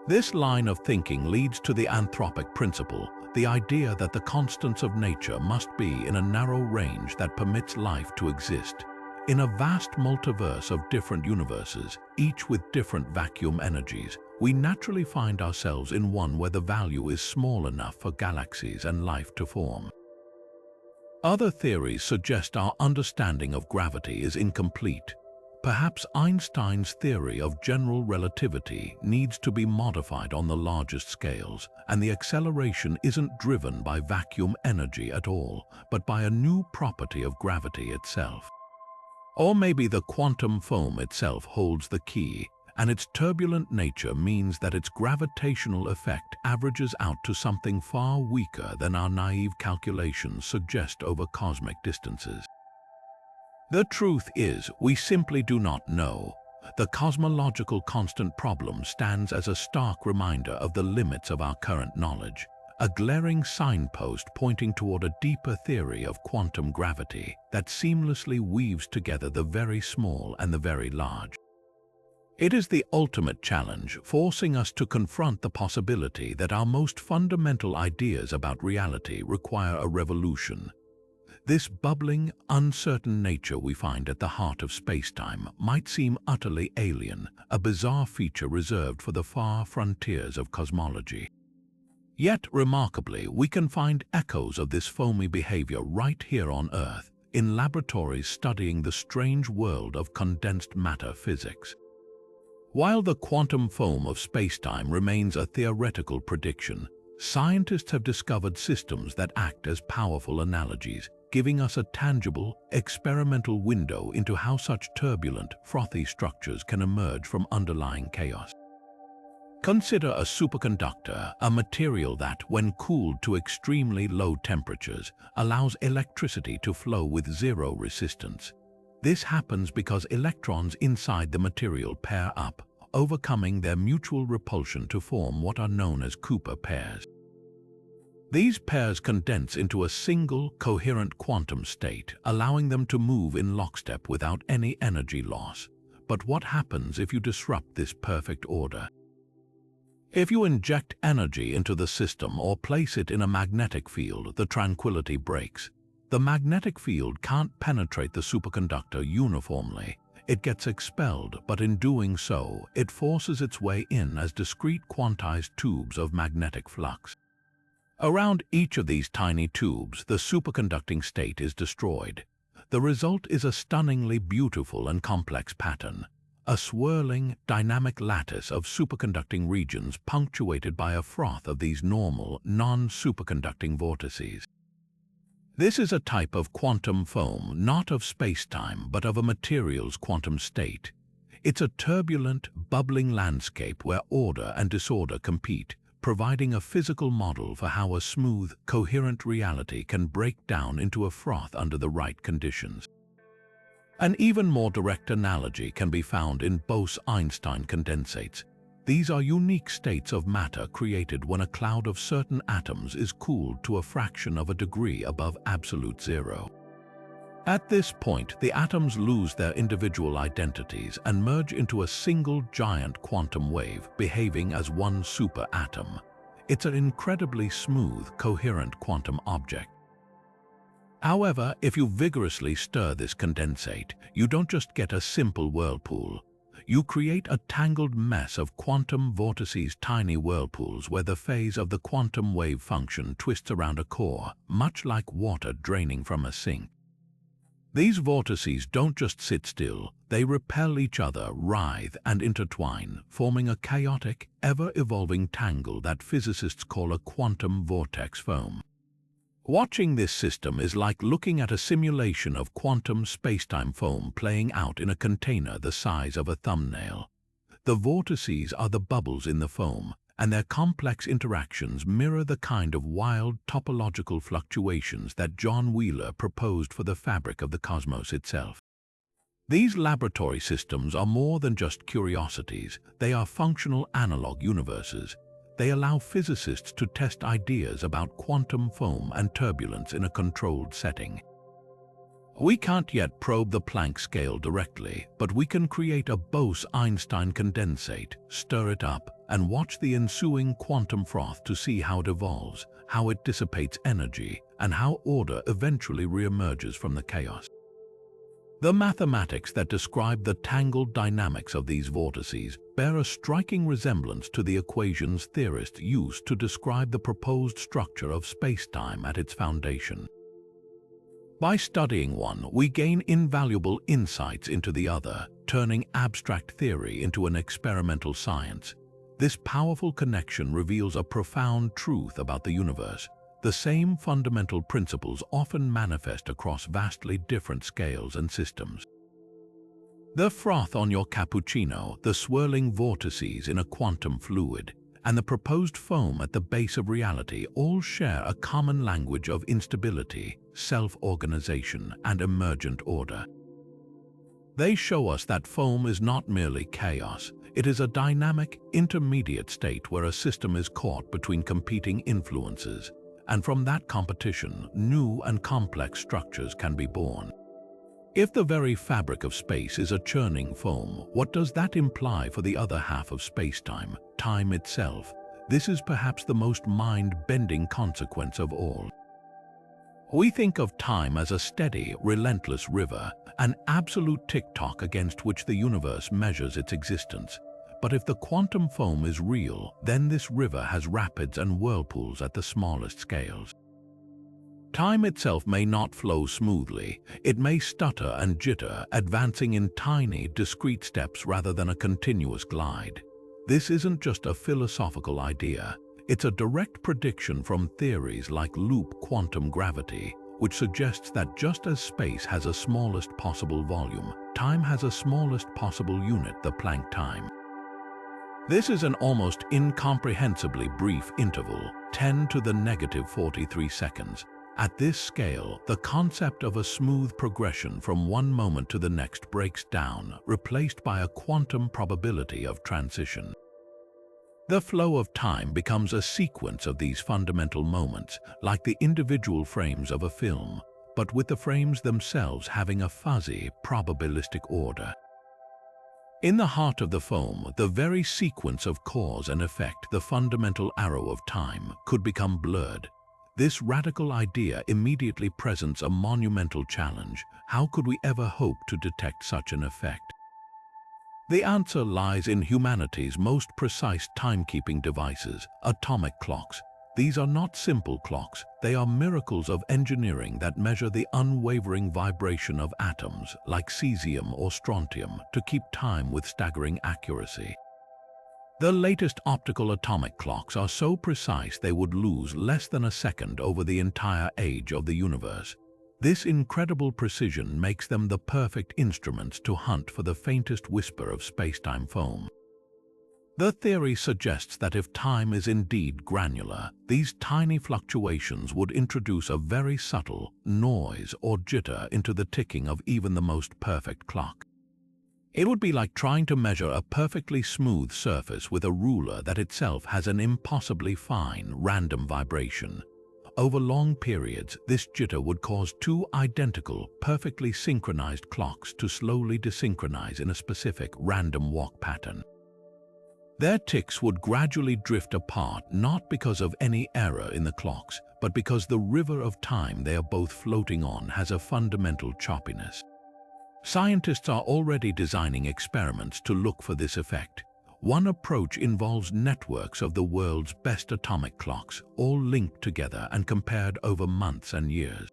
This line of thinking leads to the anthropic principle, the idea that the constants of nature must be in a narrow range that permits life to exist. In a vast multiverse of different universes, each with different vacuum energies, we naturally find ourselves in one where the value is small enough for galaxies and life to form. Other theories suggest our understanding of gravity is incomplete. Perhaps Einstein's theory of general relativity needs to be modified on the largest scales, and the acceleration isn't driven by vacuum energy at all, but by a new property of gravity itself. Or maybe the quantum foam itself holds the key, and its turbulent nature means that its gravitational effect averages out to something far weaker than our naive calculations suggest over cosmic distances. The truth is, we simply do not know. The cosmological constant problem stands as a stark reminder of the limits of our current knowledge, a glaring signpost pointing toward a deeper theory of quantum gravity that seamlessly weaves together the very small and the very large. It is the ultimate challenge, forcing us to confront the possibility that our most fundamental ideas about reality require a revolution. This bubbling, uncertain nature we find at the heart of spacetime might seem utterly alien, a bizarre feature reserved for the far frontiers of cosmology. Yet, remarkably, we can find echoes of this foamy behavior right here on Earth, in laboratories studying the strange world of condensed matter physics. While the quantum foam of spacetime remains a theoretical prediction, scientists have discovered systems that act as powerful analogies, giving us a tangible, experimental window into how such turbulent, frothy structures can emerge from underlying chaos. Consider a superconductor, a material that, when cooled to extremely low temperatures, allows electricity to flow with zero resistance. This happens because electrons inside the material pair up, overcoming their mutual repulsion to form what are known as Cooper pairs. These pairs condense into a single, coherent quantum state, allowing them to move in lockstep without any energy loss. But what happens if you disrupt this perfect order? If you inject energy into the system or place it in a magnetic field, the tranquility breaks. The magnetic field can't penetrate the superconductor uniformly. It gets expelled, but in doing so, it forces its way in as discrete quantized tubes of magnetic flux. Around each of these tiny tubes, the superconducting state is destroyed. The result is a stunningly beautiful and complex pattern, a swirling, dynamic lattice of superconducting regions punctuated by a froth of these normal, non-superconducting vortices. This is a type of quantum foam, not of spacetime, but of a material's quantum state. It's a turbulent, bubbling landscape where order and disorder compete, providing a physical model for how a smooth, coherent reality can break down into a froth under the right conditions. An even more direct analogy can be found in Bose-Einstein condensates. These are unique states of matter created when a cloud of certain atoms is cooled to a fraction of a degree above absolute zero. At this point, the atoms lose their individual identities and merge into a single giant quantum wave, behaving as one superatom. It's an incredibly smooth, coherent quantum object. However, if you vigorously stir this condensate, you don't just get a simple whirlpool. You create a tangled mess of quantum vortices, tiny whirlpools where the phase of the quantum wave function twists around a core, much like water draining from a sink. These vortices don't just sit still, they repel each other, writhe, and intertwine, forming a chaotic, ever-evolving tangle that physicists call a quantum vortex foam. Watching this system is like looking at a simulation of quantum spacetime foam playing out in a container the size of a thumbnail. The vortices are the bubbles in the foam, and their complex interactions mirror the kind of wild topological fluctuations that John Wheeler proposed for the fabric of the cosmos itself. These laboratory systems are more than just curiosities, they are functional analog universes. They allow physicists to test ideas about quantum foam and turbulence in a controlled setting. We can't yet probe the Planck scale directly, but we can create a Bose-Einstein condensate, stir it up, and watch the ensuing quantum froth to see how it evolves, how it dissipates energy, and how order eventually reemerges from the chaos. The mathematics that describe the tangled dynamics of these vortices bear a striking resemblance to the equations theorists used to describe the proposed structure of spacetime at its foundation. By studying one, we gain invaluable insights into the other, turning abstract theory into an experimental science. This powerful connection reveals a profound truth about the universe. The same fundamental principles often manifest across vastly different scales and systems. The froth on your cappuccino, the swirling vortices in a quantum fluid, and the proposed foam at the base of reality all share a common language of instability, self-organization, and emergent order. They show us that foam is not merely chaos, it is a dynamic, intermediate state where a system is caught between competing influences, and from that competition, new and complex structures can be born. If the very fabric of space is a churning foam, what does that imply for the other half of spacetime, time itself? This is perhaps the most mind-bending consequence of all. We think of time as a steady, relentless river, an absolute tick-tock against which the universe measures its existence. But if the quantum foam is real, then this river has rapids and whirlpools at the smallest scales. Time itself may not flow smoothly. It may stutter and jitter, advancing in tiny, discrete steps rather than a continuous glide. This isn't just a philosophical idea. It's a direct prediction from theories like loop quantum gravity, which suggests that just as space has a smallest possible volume, time has a smallest possible unit, the Planck time. This is an almost incomprehensibly brief interval, 10 to the negative 43 seconds. At this scale, the concept of a smooth progression from one moment to the next breaks down, replaced by a quantum probability of transition. The flow of time becomes a sequence of these fundamental moments, like the individual frames of a film, but with the frames themselves having a fuzzy, probabilistic order. In the heart of the foam, the very sequence of cause and effect, the fundamental arrow of time, could become blurred. This radical idea immediately presents a monumental challenge. How could we ever hope to detect such an effect? The answer lies in humanity's most precise timekeeping devices, atomic clocks. These are not simple clocks, they are miracles of engineering that measure the unwavering vibration of atoms, like cesium or strontium, to keep time with staggering accuracy. The latest optical atomic clocks are so precise they would lose less than a second over the entire age of the universe. This incredible precision makes them the perfect instruments to hunt for the faintest whisper of spacetime foam. The theory suggests that if time is indeed granular, these tiny fluctuations would introduce a very subtle noise or jitter into the ticking of even the most perfect clock. It would be like trying to measure a perfectly smooth surface with a ruler that itself has an impossibly fine, random vibration. Over long periods, this jitter would cause two identical, perfectly synchronized clocks to slowly desynchronize in a specific, random walk pattern. Their ticks would gradually drift apart, not because of any error in the clocks, but because the river of time they are both floating on has a fundamental choppiness. Scientists are already designing experiments to look for this effect. One approach involves networks of the world's best atomic clocks, all linked together and compared over months and years.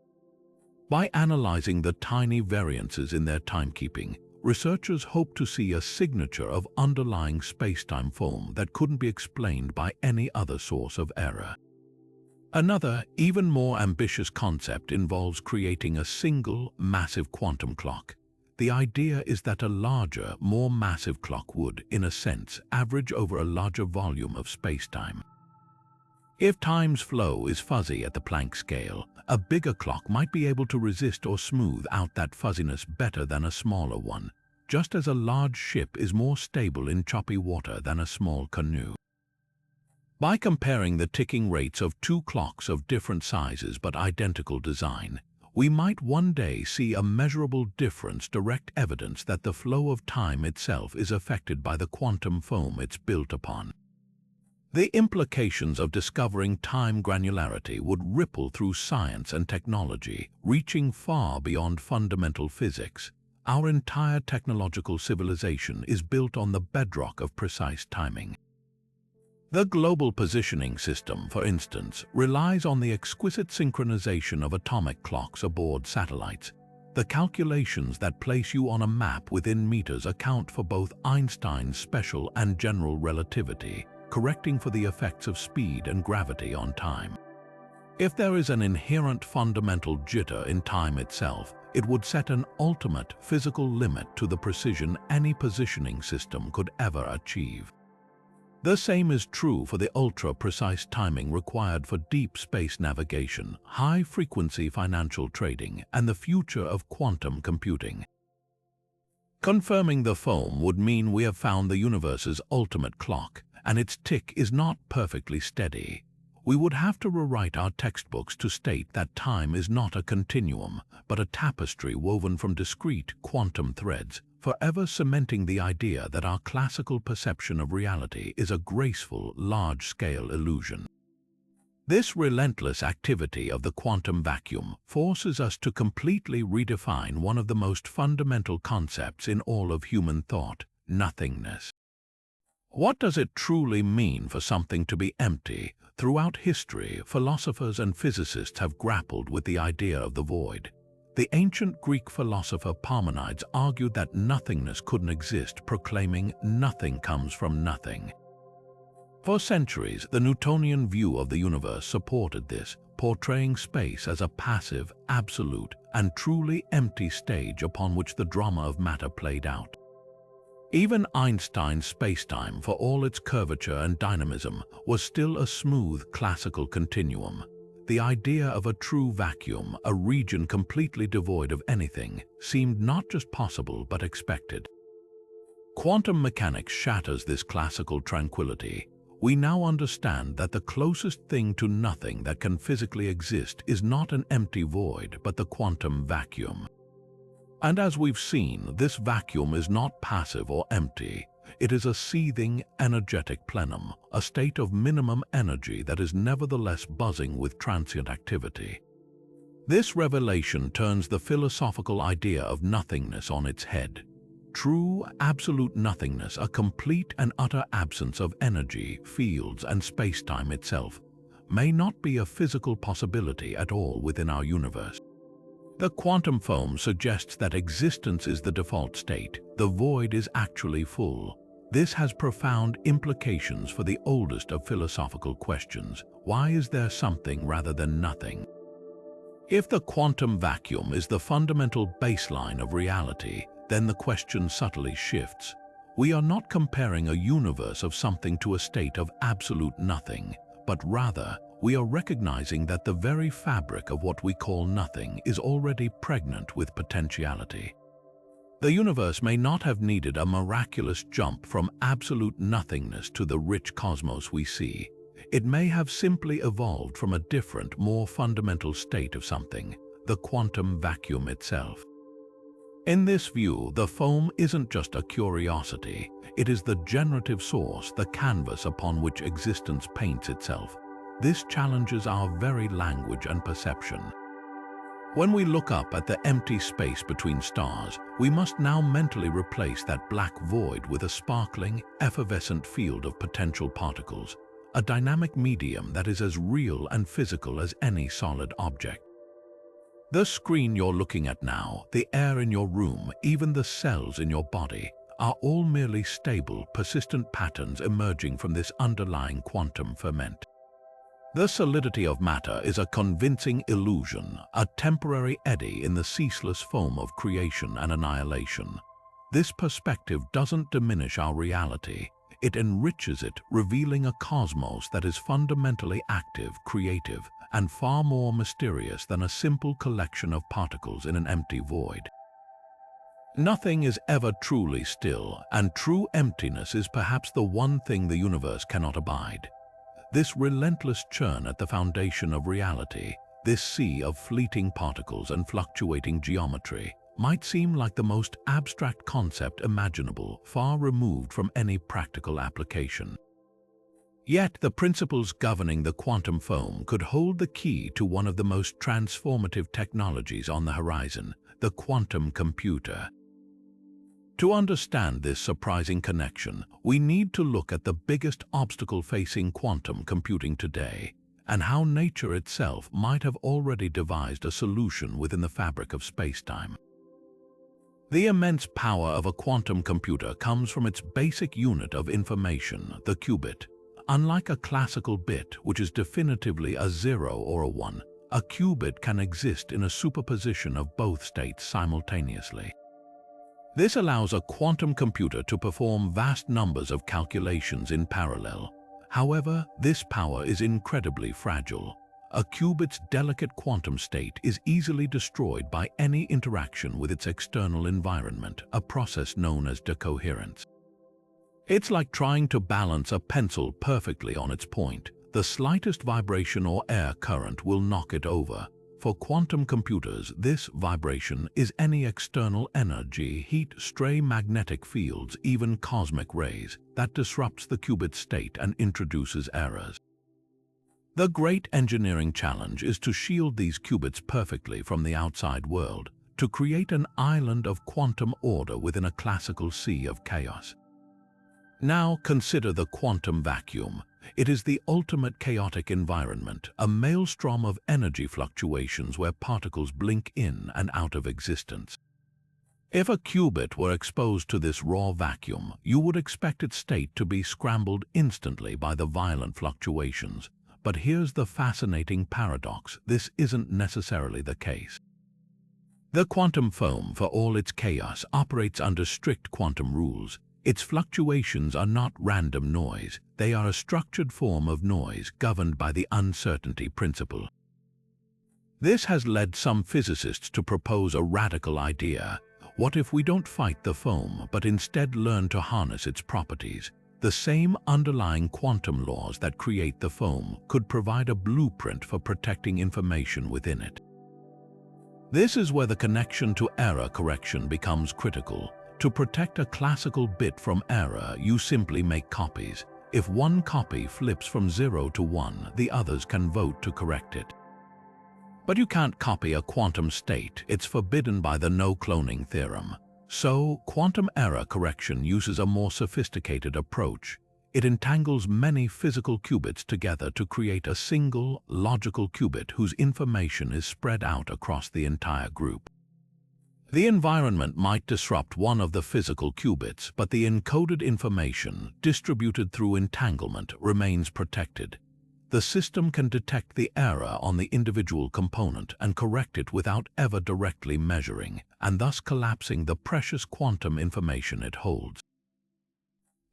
By analyzing the tiny variances in their timekeeping, researchers hope to see a signature of underlying spacetime foam that couldn't be explained by any other source of error. Another, even more ambitious concept involves creating a single, massive quantum clock. The idea is that a larger, more massive clock would, in a sense, average over a larger volume of spacetime. If time's flow is fuzzy at the Planck scale, a bigger clock might be able to resist or smooth out that fuzziness better than a smaller one, just as a large ship is more stable in choppy water than a small canoe. By comparing the ticking rates of two clocks of different sizes but identical design, we might one day see a measurable difference, direct evidence that the flow of time itself is affected by the quantum foam it's built upon. The implications of discovering time granularity would ripple through science and technology, reaching far beyond fundamental physics. Our entire technological civilization is built on the bedrock of precise timing. The global positioning system, for instance, relies on the exquisite synchronization of atomic clocks aboard satellites. The calculations that place you on a map within meters account for both Einstein's special and general relativity, correcting for the effects of speed and gravity on time. If there is an inherent fundamental jitter in time itself, it would set an ultimate physical limit to the precision any positioning system could ever achieve. The same is true for the ultra-precise timing required for deep space navigation, high-frequency financial trading, and the future of quantum computing. Confirming the foam would mean we have found the universe's ultimate clock, and its tick is not perfectly steady. We would have to rewrite our textbooks to state that time is not a continuum, but a tapestry woven from discrete quantum threads, forever cementing the idea that our classical perception of reality is a graceful, large-scale illusion. This relentless activity of the quantum vacuum forces us to completely redefine one of the most fundamental concepts in all of human thought: nothingness. What does it truly mean for something to be empty? Throughout history, philosophers and physicists have grappled with the idea of the void. The ancient Greek philosopher Parmenides argued that nothingness couldn't exist, proclaiming nothing comes from nothing. For centuries, the Newtonian view of the universe supported this, portraying space as a passive, absolute, and truly empty stage upon which the drama of matter played out. Even Einstein's spacetime, for all its curvature and dynamism, was still a smooth classical continuum. The idea of a true vacuum, a region completely devoid of anything, seemed not just possible but expected. Quantum mechanics shatters this classical tranquility. We now understand that the closest thing to nothing that can physically exist is not an empty void, but the quantum vacuum. And as we've seen, this vacuum is not passive or empty. It is a seething, energetic plenum, a state of minimum energy that is nevertheless buzzing with transient activity. This revelation turns the philosophical idea of nothingness on its head. True, absolute nothingness, a complete and utter absence of energy, fields, and spacetime itself, may not be a physical possibility at all within our universe. The quantum foam suggests that existence is the default state. The void is actually full. This has profound implications for the oldest of philosophical questions. Why is there something rather than nothing? If the quantum vacuum is the fundamental baseline of reality, then the question subtly shifts. We are not comparing a universe of something to a state of absolute nothing, but rather, we are recognizing that the very fabric of what we call nothing is already pregnant with potentiality. The universe may not have needed a miraculous jump from absolute nothingness to the rich cosmos we see. It may have simply evolved from a different, more fundamental state of something, the quantum vacuum itself. In this view, the foam isn't just a curiosity. It is the generative source, the canvas upon which existence paints itself. This challenges our very language and perception. When we look up at the empty space between stars, we must now mentally replace that black void with a sparkling, effervescent field of potential particles, a dynamic medium that is as real and physical as any solid object. The screen you're looking at now, the air in your room, even the cells in your body, are all merely stable, persistent patterns emerging from this underlying quantum ferment. The solidity of matter is a convincing illusion, a temporary eddy in the ceaseless foam of creation and annihilation. This perspective doesn't diminish our reality. It enriches it, revealing a cosmos that is fundamentally active, creative, and far more mysterious than a simple collection of particles in an empty void. Nothing is ever truly still, and true emptiness is perhaps the one thing the universe cannot abide. This relentless churn at the foundation of reality, this sea of fleeting particles and fluctuating geometry, might seem like the most abstract concept imaginable, far removed from any practical application. Yet the principles governing the quantum foam could hold the key to one of the most transformative technologies on the horizon, the quantum computer. To understand this surprising connection, we need to look at the biggest obstacle facing quantum computing today, and how nature itself might have already devised a solution within the fabric of spacetime. The immense power of a quantum computer comes from its basic unit of information, the qubit. Unlike a classical bit, which is definitively a 0 or a 1, a qubit can exist in a superposition of both states simultaneously. This allows a quantum computer to perform vast numbers of calculations in parallel. However, this power is incredibly fragile. A qubit's delicate quantum state is easily destroyed by any interaction with its external environment, a process known as decoherence. It's like trying to balance a pencil perfectly on its point. The slightest vibration or air current will knock it over. For quantum computers, this vibration is any external energy, heat, stray magnetic fields, even cosmic rays, that disrupts the qubit state and introduces errors. The great engineering challenge is to shield these qubits perfectly from the outside world, to create an island of quantum order within a classical sea of chaos. Now consider the quantum vacuum. It is the ultimate chaotic environment, a maelstrom of energy fluctuations where particles blink in and out of existence. If a qubit were exposed to this raw vacuum, you would expect its state to be scrambled instantly by the violent fluctuations. But here's the fascinating paradox: this isn't necessarily the case. The quantum foam, for all its chaos, operates under strict quantum rules. Its fluctuations are not random noise, they are a structured form of noise governed by the uncertainty principle. This has led some physicists to propose a radical idea. What if we don't fight the foam, but instead learn to harness its properties? The same underlying quantum laws that create the foam could provide a blueprint for protecting information within it. This is where the connection to error correction becomes critical. To protect a classical bit from error, you simply make copies. If one copy flips from 0 to 1, the others can vote to correct it. But you can't copy a quantum state, it's forbidden by the no-cloning theorem. So, quantum error correction uses a more sophisticated approach. It entangles many physical qubits together to create a single, logical qubit whose information is spread out across the entire group. The environment might disrupt one of the physical qubits, but the encoded information, distributed through entanglement, remains protected. The system can detect the error on the individual component and correct it without ever directly measuring, and thus collapsing the precious quantum information it holds.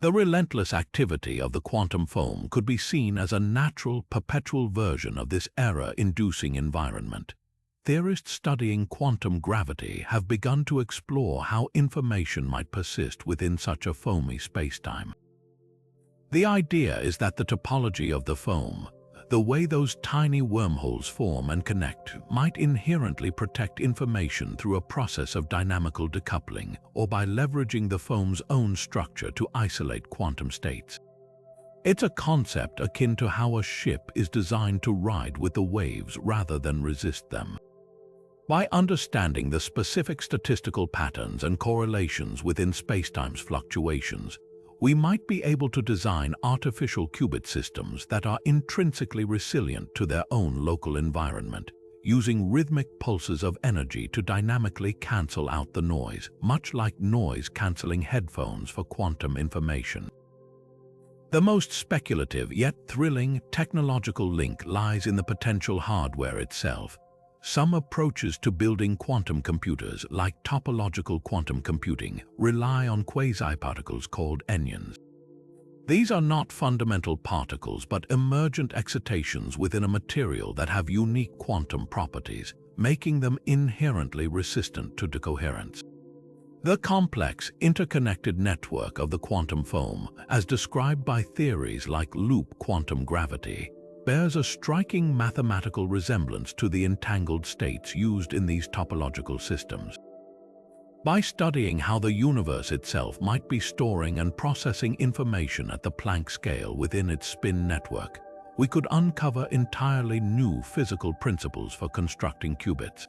The relentless activity of the quantum foam could be seen as a natural, perpetual version of this error-inducing environment. Theorists studying quantum gravity have begun to explore how information might persist within such a foamy spacetime. The idea is that the topology of the foam, the way those tiny wormholes form and connect, might inherently protect information through a process of dynamical decoupling or by leveraging the foam's own structure to isolate quantum states. It's a concept akin to how a ship is designed to ride with the waves rather than resist them. By understanding the specific statistical patterns and correlations within spacetime's fluctuations, we might be able to design artificial qubit systems that are intrinsically resilient to their own local environment, using rhythmic pulses of energy to dynamically cancel out the noise, much like noise-canceling headphones for quantum information. The most speculative yet thrilling technological link lies in the potential hardware itself. Some approaches to building quantum computers, like topological quantum computing, rely on quasi-particles called anyons. These are not fundamental particles but emergent excitations within a material that have unique quantum properties, making them inherently resistant to decoherence. The complex, interconnected network of the quantum foam, as described by theories like loop quantum gravity, bears a striking mathematical resemblance to the entangled states used in these topological systems. By studying how the universe itself might be storing and processing information at the Planck scale within its spin network, we could uncover entirely new physical principles for constructing qubits.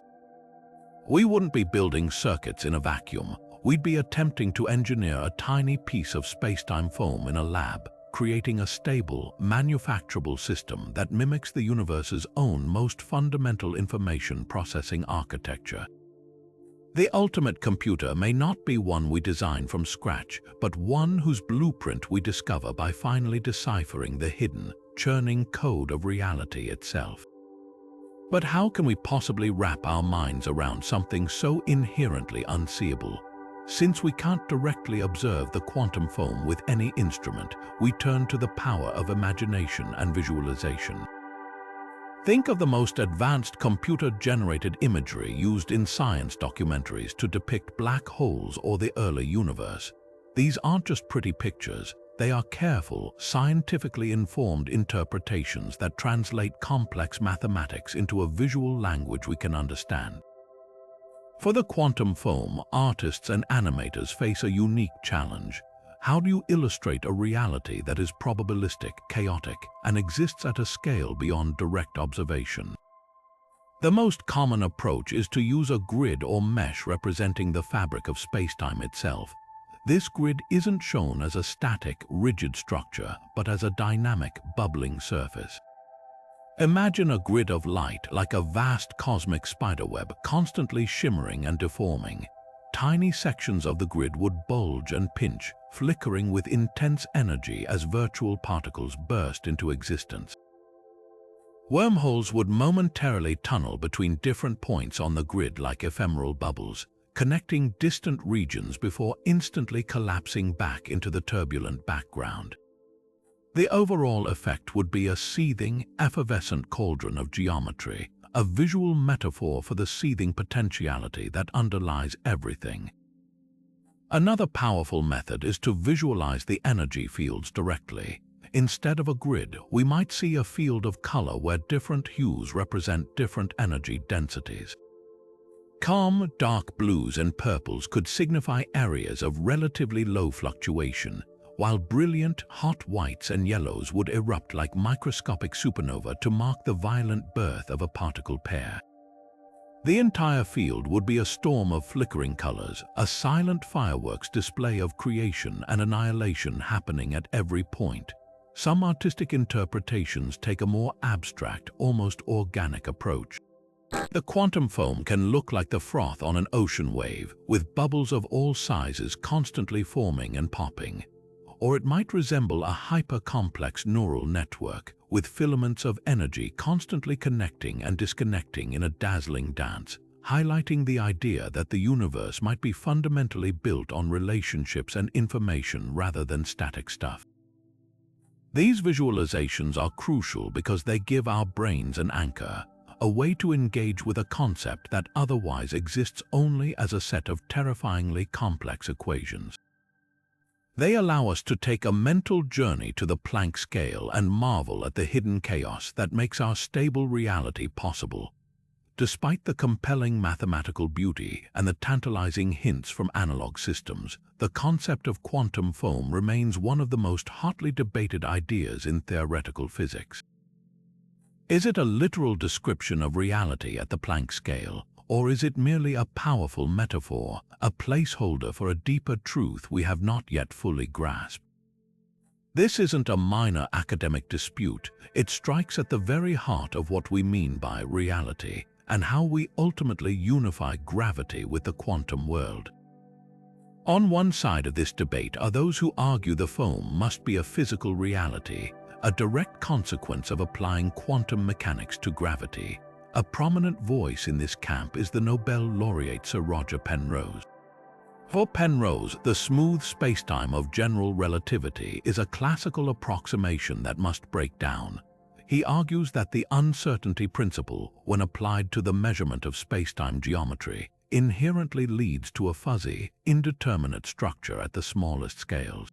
We wouldn't be building circuits in a vacuum, we'd be attempting to engineer a tiny piece of spacetime foam in a lab, creating a stable, manufacturable system that mimics the universe's own most fundamental information processing architecture. The ultimate computer may not be one we design from scratch, but one whose blueprint we discover by finally deciphering the hidden, churning code of reality itself. But how can we possibly wrap our minds around something so inherently unseeable? Since we can't directly observe the quantum foam with any instrument, we turn to the power of imagination and visualization. Think of the most advanced computer-generated imagery used in science documentaries to depict black holes or the early universe. These aren't just pretty pictures, they are careful, scientifically informed interpretations that translate complex mathematics into a visual language we can understand. For the quantum foam, artists and animators face a unique challenge. How do you illustrate a reality that is probabilistic, chaotic, and exists at a scale beyond direct observation? The most common approach is to use a grid or mesh representing the fabric of spacetime itself. This grid isn't shown as a static, rigid structure, but as a dynamic, bubbling surface. Imagine a grid of light like a vast cosmic spiderweb, constantly shimmering and deforming. Tiny sections of the grid would bulge and pinch, flickering with intense energy as virtual particles burst into existence. Wormholes would momentarily tunnel between different points on the grid like ephemeral bubbles, connecting distant regions before instantly collapsing back into the turbulent background. The overall effect would be a seething, effervescent cauldron of geometry, a visual metaphor for the seething potentiality that underlies everything. Another powerful method is to visualize the energy fields directly. Instead of a grid, we might see a field of color where different hues represent different energy densities. Calm, dark blues and purples could signify areas of relatively low fluctuation, while brilliant, hot whites and yellows would erupt like microscopic supernova to mark the violent birth of a particle pair. The entire field would be a storm of flickering colors, a silent fireworks display of creation and annihilation happening at every point. Some artistic interpretations take a more abstract, almost organic approach. The quantum foam can look like the froth on an ocean wave, with bubbles of all sizes constantly forming and popping. Or it might resemble a hyper-complex neural network, with filaments of energy constantly connecting and disconnecting in a dazzling dance, highlighting the idea that the universe might be fundamentally built on relationships and information rather than static stuff. These visualizations are crucial because they give our brains an anchor, a way to engage with a concept that otherwise exists only as a set of terrifyingly complex equations. They allow us to take a mental journey to the Planck scale and marvel at the hidden chaos that makes our stable reality possible. Despite the compelling mathematical beauty and the tantalizing hints from analog systems, the concept of quantum foam remains one of the most hotly debated ideas in theoretical physics. Is it a literal description of reality at the Planck scale, or is it merely a powerful metaphor, a placeholder for a deeper truth we have not yet fully grasped? This isn't a minor academic dispute. It strikes at the very heart of what we mean by reality, and how we ultimately unify gravity with the quantum world. On one side of this debate are those who argue the foam must be a physical reality, a direct consequence of applying quantum mechanics to gravity. A prominent voice in this camp is the Nobel laureate Sir Roger Penrose. For Penrose, the smooth spacetime of general relativity is a classical approximation that must break down. He argues that the uncertainty principle, when applied to the measurement of spacetime geometry, inherently leads to a fuzzy, indeterminate structure at the smallest scales.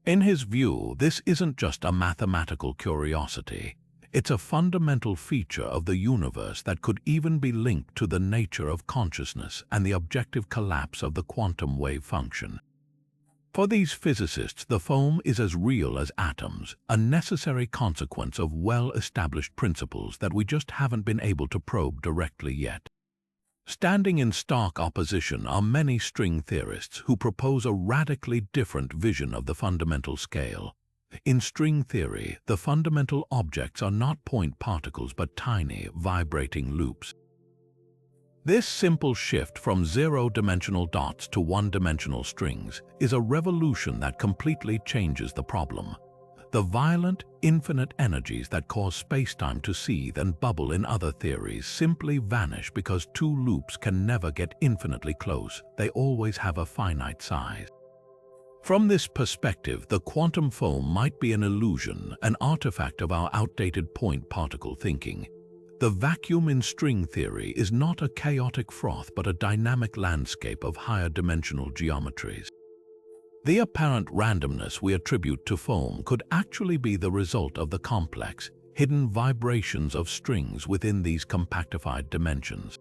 In his view, this isn't just a mathematical curiosity. It's a fundamental feature of the universe that could even be linked to the nature of consciousness and the objective collapse of the quantum wave function. For these physicists, the foam is as real as atoms, a necessary consequence of well-established principles that we just haven't been able to probe directly yet. Standing in stark opposition are many string theorists who propose a radically different vision of the fundamental scale. In string theory, the fundamental objects are not point particles but tiny, vibrating loops. This simple shift from zero-dimensional dots to one-dimensional strings is a revolution that completely changes the problem. The violent, infinite energies that cause spacetime to seethe and bubble in other theories simply vanish because two loops can never get infinitely close. They always have a finite size. From this perspective, the quantum foam might be an illusion, an artifact of our outdated point-particle thinking. The vacuum in string theory is not a chaotic froth but a dynamic landscape of higher dimensional geometries. The apparent randomness we attribute to foam could actually be the result of the complex, hidden vibrations of strings within these compactified dimensions.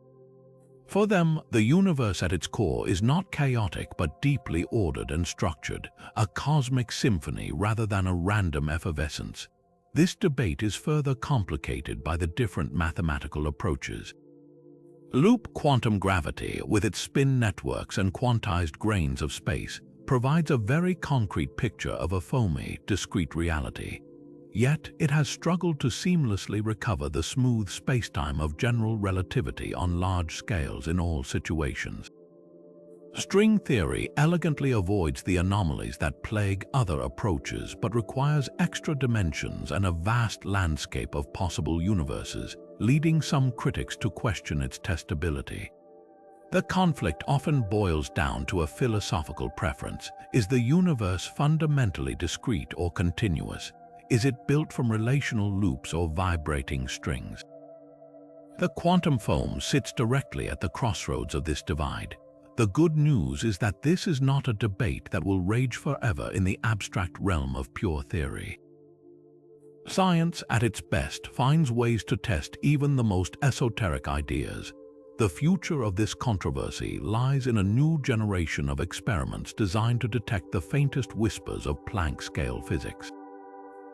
For them, the universe at its core is not chaotic but deeply ordered and structured, a cosmic symphony rather than a random effervescence. This debate is further complicated by the different mathematical approaches. Loop quantum gravity, with its spin networks and quantized grains of space, provides a very concrete picture of a foamy, discrete reality. Yet, it has struggled to seamlessly recover the smooth spacetime of general relativity on large scales in all situations. String theory elegantly avoids the anomalies that plague other approaches but requires extra dimensions and a vast landscape of possible universes, leading some critics to question its testability. The conflict often boils down to a philosophical preference. Is the universe fundamentally discrete or continuous? Is it built from relational loops or vibrating strings? The quantum foam sits directly at the crossroads of this divide. The good news is that this is not a debate that will rage forever in the abstract realm of pure theory. Science, at its best, finds ways to test even the most esoteric ideas. The future of this controversy lies in a new generation of experiments designed to detect the faintest whispers of Planck-scale physics.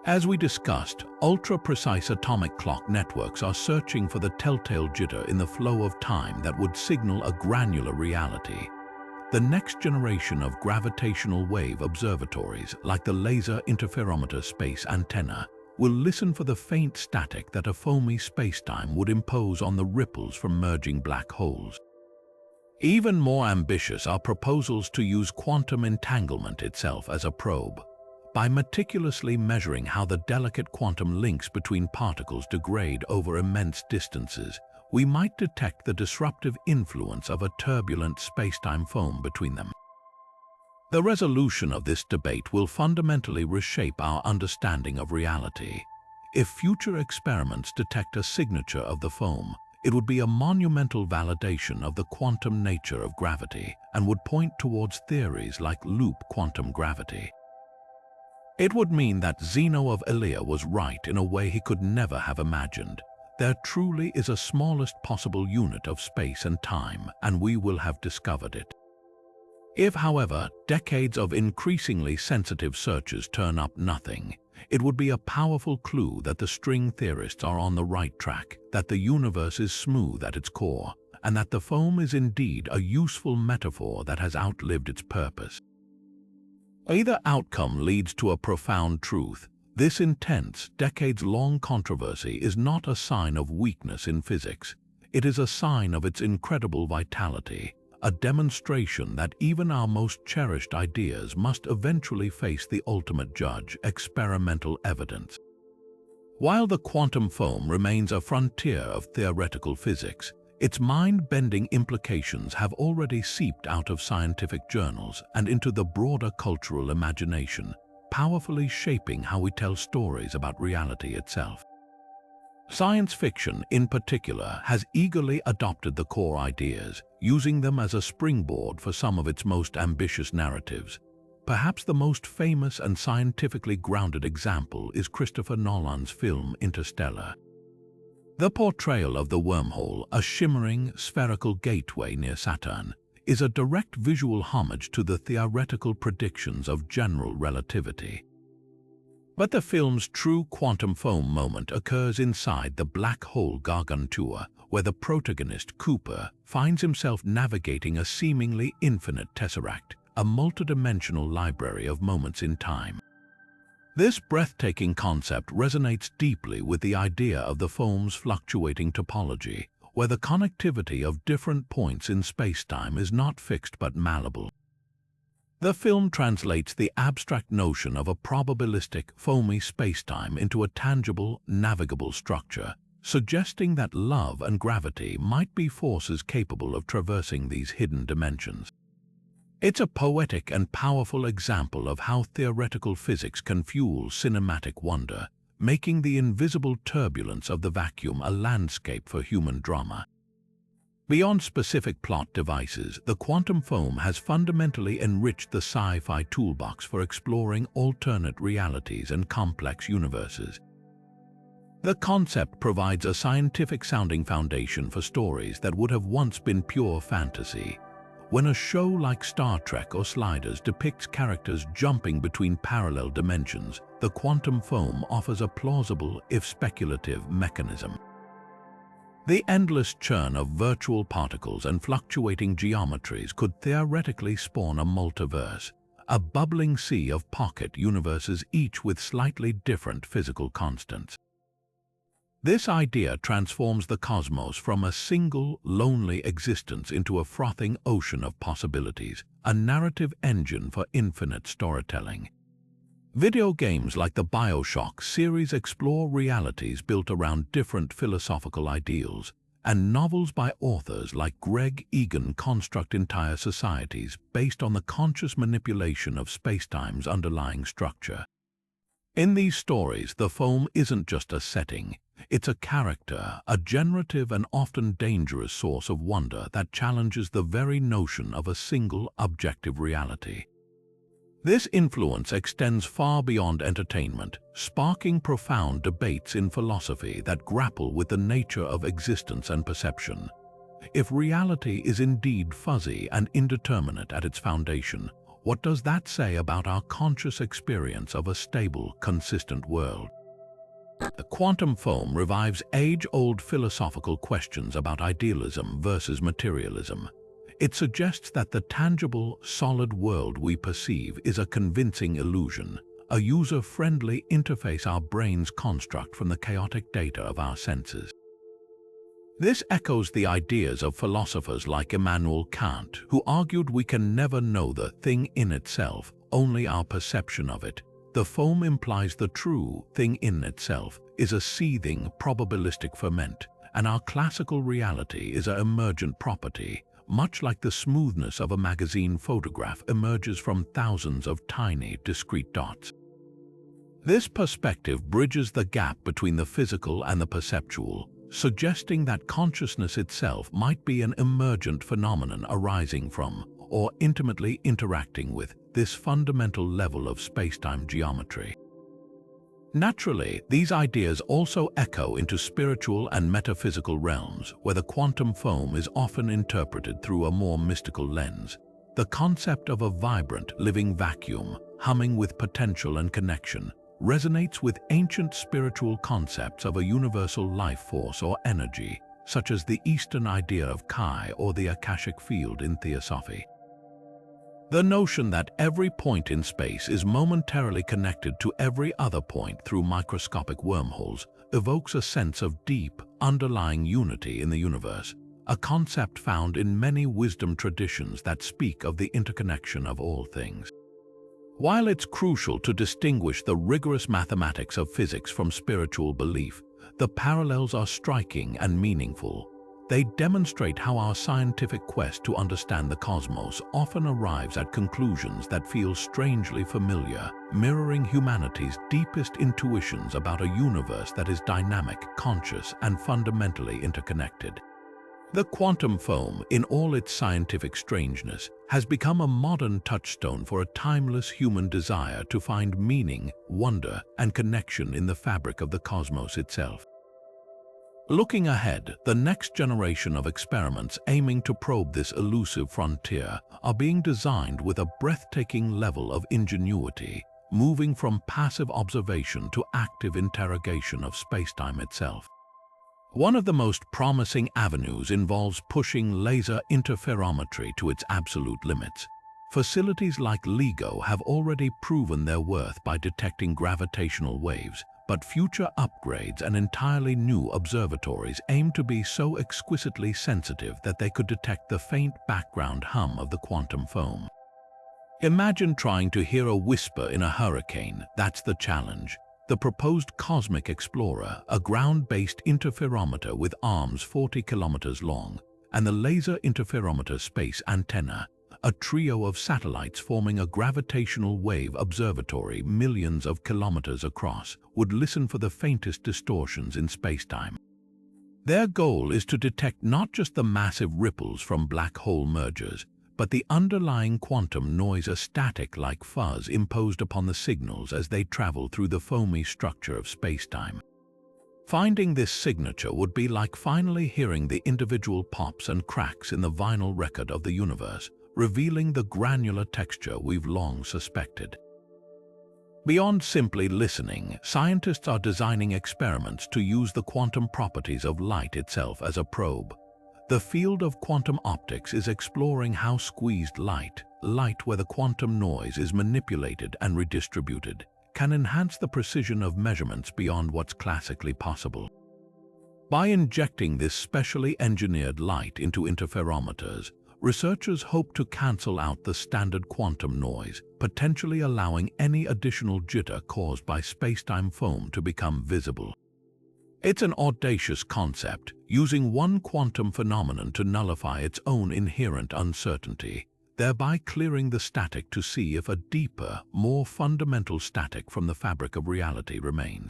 As we discussed, ultra-precise atomic clock networks are searching for the telltale jitter in the flow of time that would signal a granular reality. The next generation of gravitational wave observatories, like the Laser Interferometer Space Antenna, will listen for the faint static that a foamy spacetime would impose on the ripples from merging black holes. Even more ambitious are proposals to use quantum entanglement itself as a probe. By meticulously measuring how the delicate quantum links between particles degrade over immense distances, we might detect the disruptive influence of a turbulent spacetime foam between them. The resolution of this debate will fundamentally reshape our understanding of reality. If future experiments detect a signature of the foam, it would be a monumental validation of the quantum nature of gravity and would point towards theories like loop quantum gravity. It would mean that Zeno of Elea was right in a way he could never have imagined. There truly is a smallest possible unit of space and time, and we will have discovered it. If, however, decades of increasingly sensitive searches turn up nothing, it would be a powerful clue that the string theorists are on the right track, that the universe is smooth at its core, and that the foam is indeed a useful metaphor that has outlived its purpose. Either outcome leads to a profound truth. This intense, decades-long controversy is not a sign of weakness in physics. It is a sign of its incredible vitality, a demonstration that even our most cherished ideas must eventually face the ultimate judge, experimental evidence. While the quantum foam remains a frontier of theoretical physics, its mind-bending implications have already seeped out of scientific journals and into the broader cultural imagination, powerfully shaping how we tell stories about reality itself. Science fiction, in particular, has eagerly adopted the core ideas, using them as a springboard for some of its most ambitious narratives. Perhaps the most famous and scientifically grounded example is Christopher Nolan's film Interstellar. The portrayal of the wormhole, a shimmering, spherical gateway near Saturn, is a direct visual homage to the theoretical predictions of general relativity. But the film's true quantum foam moment occurs inside the black hole Gargantua, where the protagonist, Cooper, finds himself navigating a seemingly infinite tesseract, a multidimensional library of moments in time. This breathtaking concept resonates deeply with the idea of the foam's fluctuating topology, where the connectivity of different points in spacetime is not fixed but malleable. The film translates the abstract notion of a probabilistic, foamy spacetime into a tangible, navigable structure, suggesting that love and gravity might be forces capable of traversing these hidden dimensions. It's a poetic and powerful example of how theoretical physics can fuel cinematic wonder, making the invisible turbulence of the vacuum a landscape for human drama. Beyond specific plot devices, the quantum foam has fundamentally enriched the sci-fi toolbox for exploring alternate realities and complex universes. The concept provides a scientific-sounding foundation for stories that would have once been pure fantasy. When a show like Star Trek or Sliders depicts characters jumping between parallel dimensions, the quantum foam offers a plausible, if speculative, mechanism. The endless churn of virtual particles and fluctuating geometries could theoretically spawn a multiverse, a bubbling sea of pocket universes, each with slightly different physical constants. This idea transforms the cosmos from a single, lonely existence into a frothing ocean of possibilities, a narrative engine for infinite storytelling. Video games like the BioShock series explore realities built around different philosophical ideals, and novels by authors like Greg Egan construct entire societies based on the conscious manipulation of spacetime's underlying structure. In these stories, the foam isn't just a setting, it's a character, a generative and often dangerous source of wonder that challenges the very notion of a single objective reality. This influence extends far beyond entertainment, sparking profound debates in philosophy that grapple with the nature of existence and perception. If reality is indeed fuzzy and indeterminate at its foundation, what does that say about our conscious experience of a stable, consistent world? The quantum foam revives age-old philosophical questions about idealism versus materialism. It suggests that the tangible, solid world we perceive is a convincing illusion, a user-friendly interface our brains construct from the chaotic data of our senses. This echoes the ideas of philosophers like Immanuel Kant, who argued we can never know the thing in itself, only our perception of it. The foam implies the true thing in itself is a seething, probabilistic ferment, and our classical reality is an emergent property, much like the smoothness of a magazine photograph emerges from thousands of tiny, discrete dots. This perspective bridges the gap between the physical and the perceptual, suggesting that consciousness itself might be an emergent phenomenon arising from, or intimately interacting with, this fundamental level of spacetime geometry. Naturally, these ideas also echo into spiritual and metaphysical realms, where the quantum foam is often interpreted through a more mystical lens. The concept of a vibrant, living vacuum, humming with potential and connection, resonates with ancient spiritual concepts of a universal life force or energy, such as the Eastern idea of Kai or the Akashic field in Theosophy. The notion that every point in space is momentarily connected to every other point through microscopic wormholes evokes a sense of deep, underlying unity in the universe, a concept found in many wisdom traditions that speak of the interconnection of all things. While it's crucial to distinguish the rigorous mathematics of physics from spiritual belief, the parallels are striking and meaningful. They demonstrate how our scientific quest to understand the cosmos often arrives at conclusions that feel strangely familiar, mirroring humanity's deepest intuitions about a universe that is dynamic, conscious, and fundamentally interconnected. The quantum foam, in all its scientific strangeness, has become a modern touchstone for a timeless human desire to find meaning, wonder, and connection in the fabric of the cosmos itself. Looking ahead, the next generation of experiments aiming to probe this elusive frontier are being designed with a breathtaking level of ingenuity, moving from passive observation to active interrogation of spacetime itself. One of the most promising avenues involves pushing laser interferometry to its absolute limits. Facilities like LIGO have already proven their worth by detecting gravitational waves, but future upgrades and entirely new observatories aim to be so exquisitely sensitive that they could detect the faint background hum of the quantum foam. Imagine trying to hear a whisper in a hurricane. That's the challenge. The proposed Cosmic Explorer, a ground-based interferometer with arms 40 kilometers long, and the Laser Interferometer Space Antenna, a trio of satellites forming a gravitational wave observatory millions of kilometers across, would listen for the faintest distortions in spacetime. Their goal is to detect not just the massive ripples from black hole mergers, but the underlying quantum noise, a static-like fuzz imposed upon the signals as they travel through the foamy structure of spacetime. Finding this signature would be like finally hearing the individual pops and cracks in the vinyl record of the universe, revealing the granular texture we've long suspected. Beyond simply listening, scientists are designing experiments to use the quantum properties of light itself as a probe. The field of quantum optics is exploring how squeezed light where the quantum noise is manipulated and redistributed, can enhance the precision of measurements beyond what's classically possible. By injecting this specially engineered light into interferometers, researchers hope to cancel out the standard quantum noise, potentially allowing any additional jitter caused by spacetime foam to become visible. It's an audacious concept, using one quantum phenomenon to nullify its own inherent uncertainty, thereby clearing the static to see if a deeper, more fundamental static from the fabric of reality remains.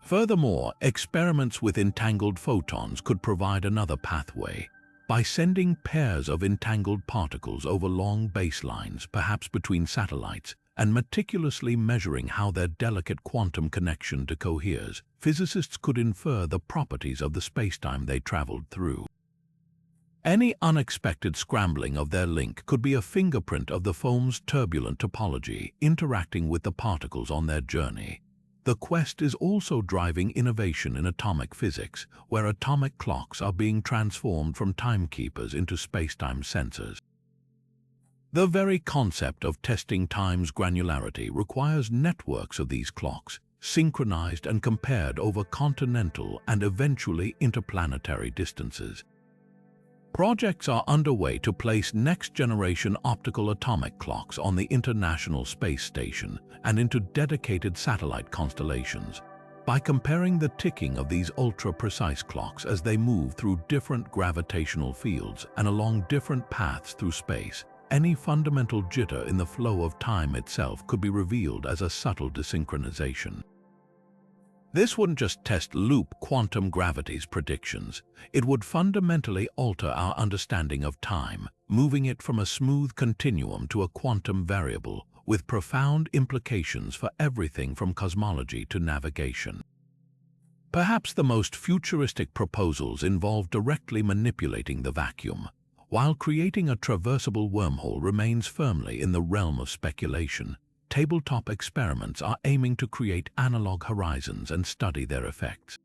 Furthermore, experiments with entangled photons could provide another pathway. By sending pairs of entangled particles over long baselines, perhaps between satellites, and meticulously measuring how their delicate quantum connection decoheres, physicists could infer the properties of the spacetime they traveled through. Any unexpected scrambling of their link could be a fingerprint of the foam's turbulent topology interacting with the particles on their journey. The quest is also driving innovation in atomic physics, where atomic clocks are being transformed from timekeepers into spacetime sensors. The very concept of testing time's granularity requires networks of these clocks, synchronized and compared over continental and eventually interplanetary distances. Projects are underway to place next-generation optical atomic clocks on the International Space Station and into dedicated satellite constellations. By comparing the ticking of these ultra-precise clocks as they move through different gravitational fields and along different paths through space, any fundamental jitter in the flow of time itself could be revealed as a subtle desynchronization. This wouldn't just test loop quantum gravity's predictions, it would fundamentally alter our understanding of time, moving it from a smooth continuum to a quantum variable, with profound implications for everything from cosmology to navigation. Perhaps the most futuristic proposals involve directly manipulating the vacuum, while creating a traversable wormhole remains firmly in the realm of speculation. Tabletop experiments are aiming to create analog horizons and study their effects.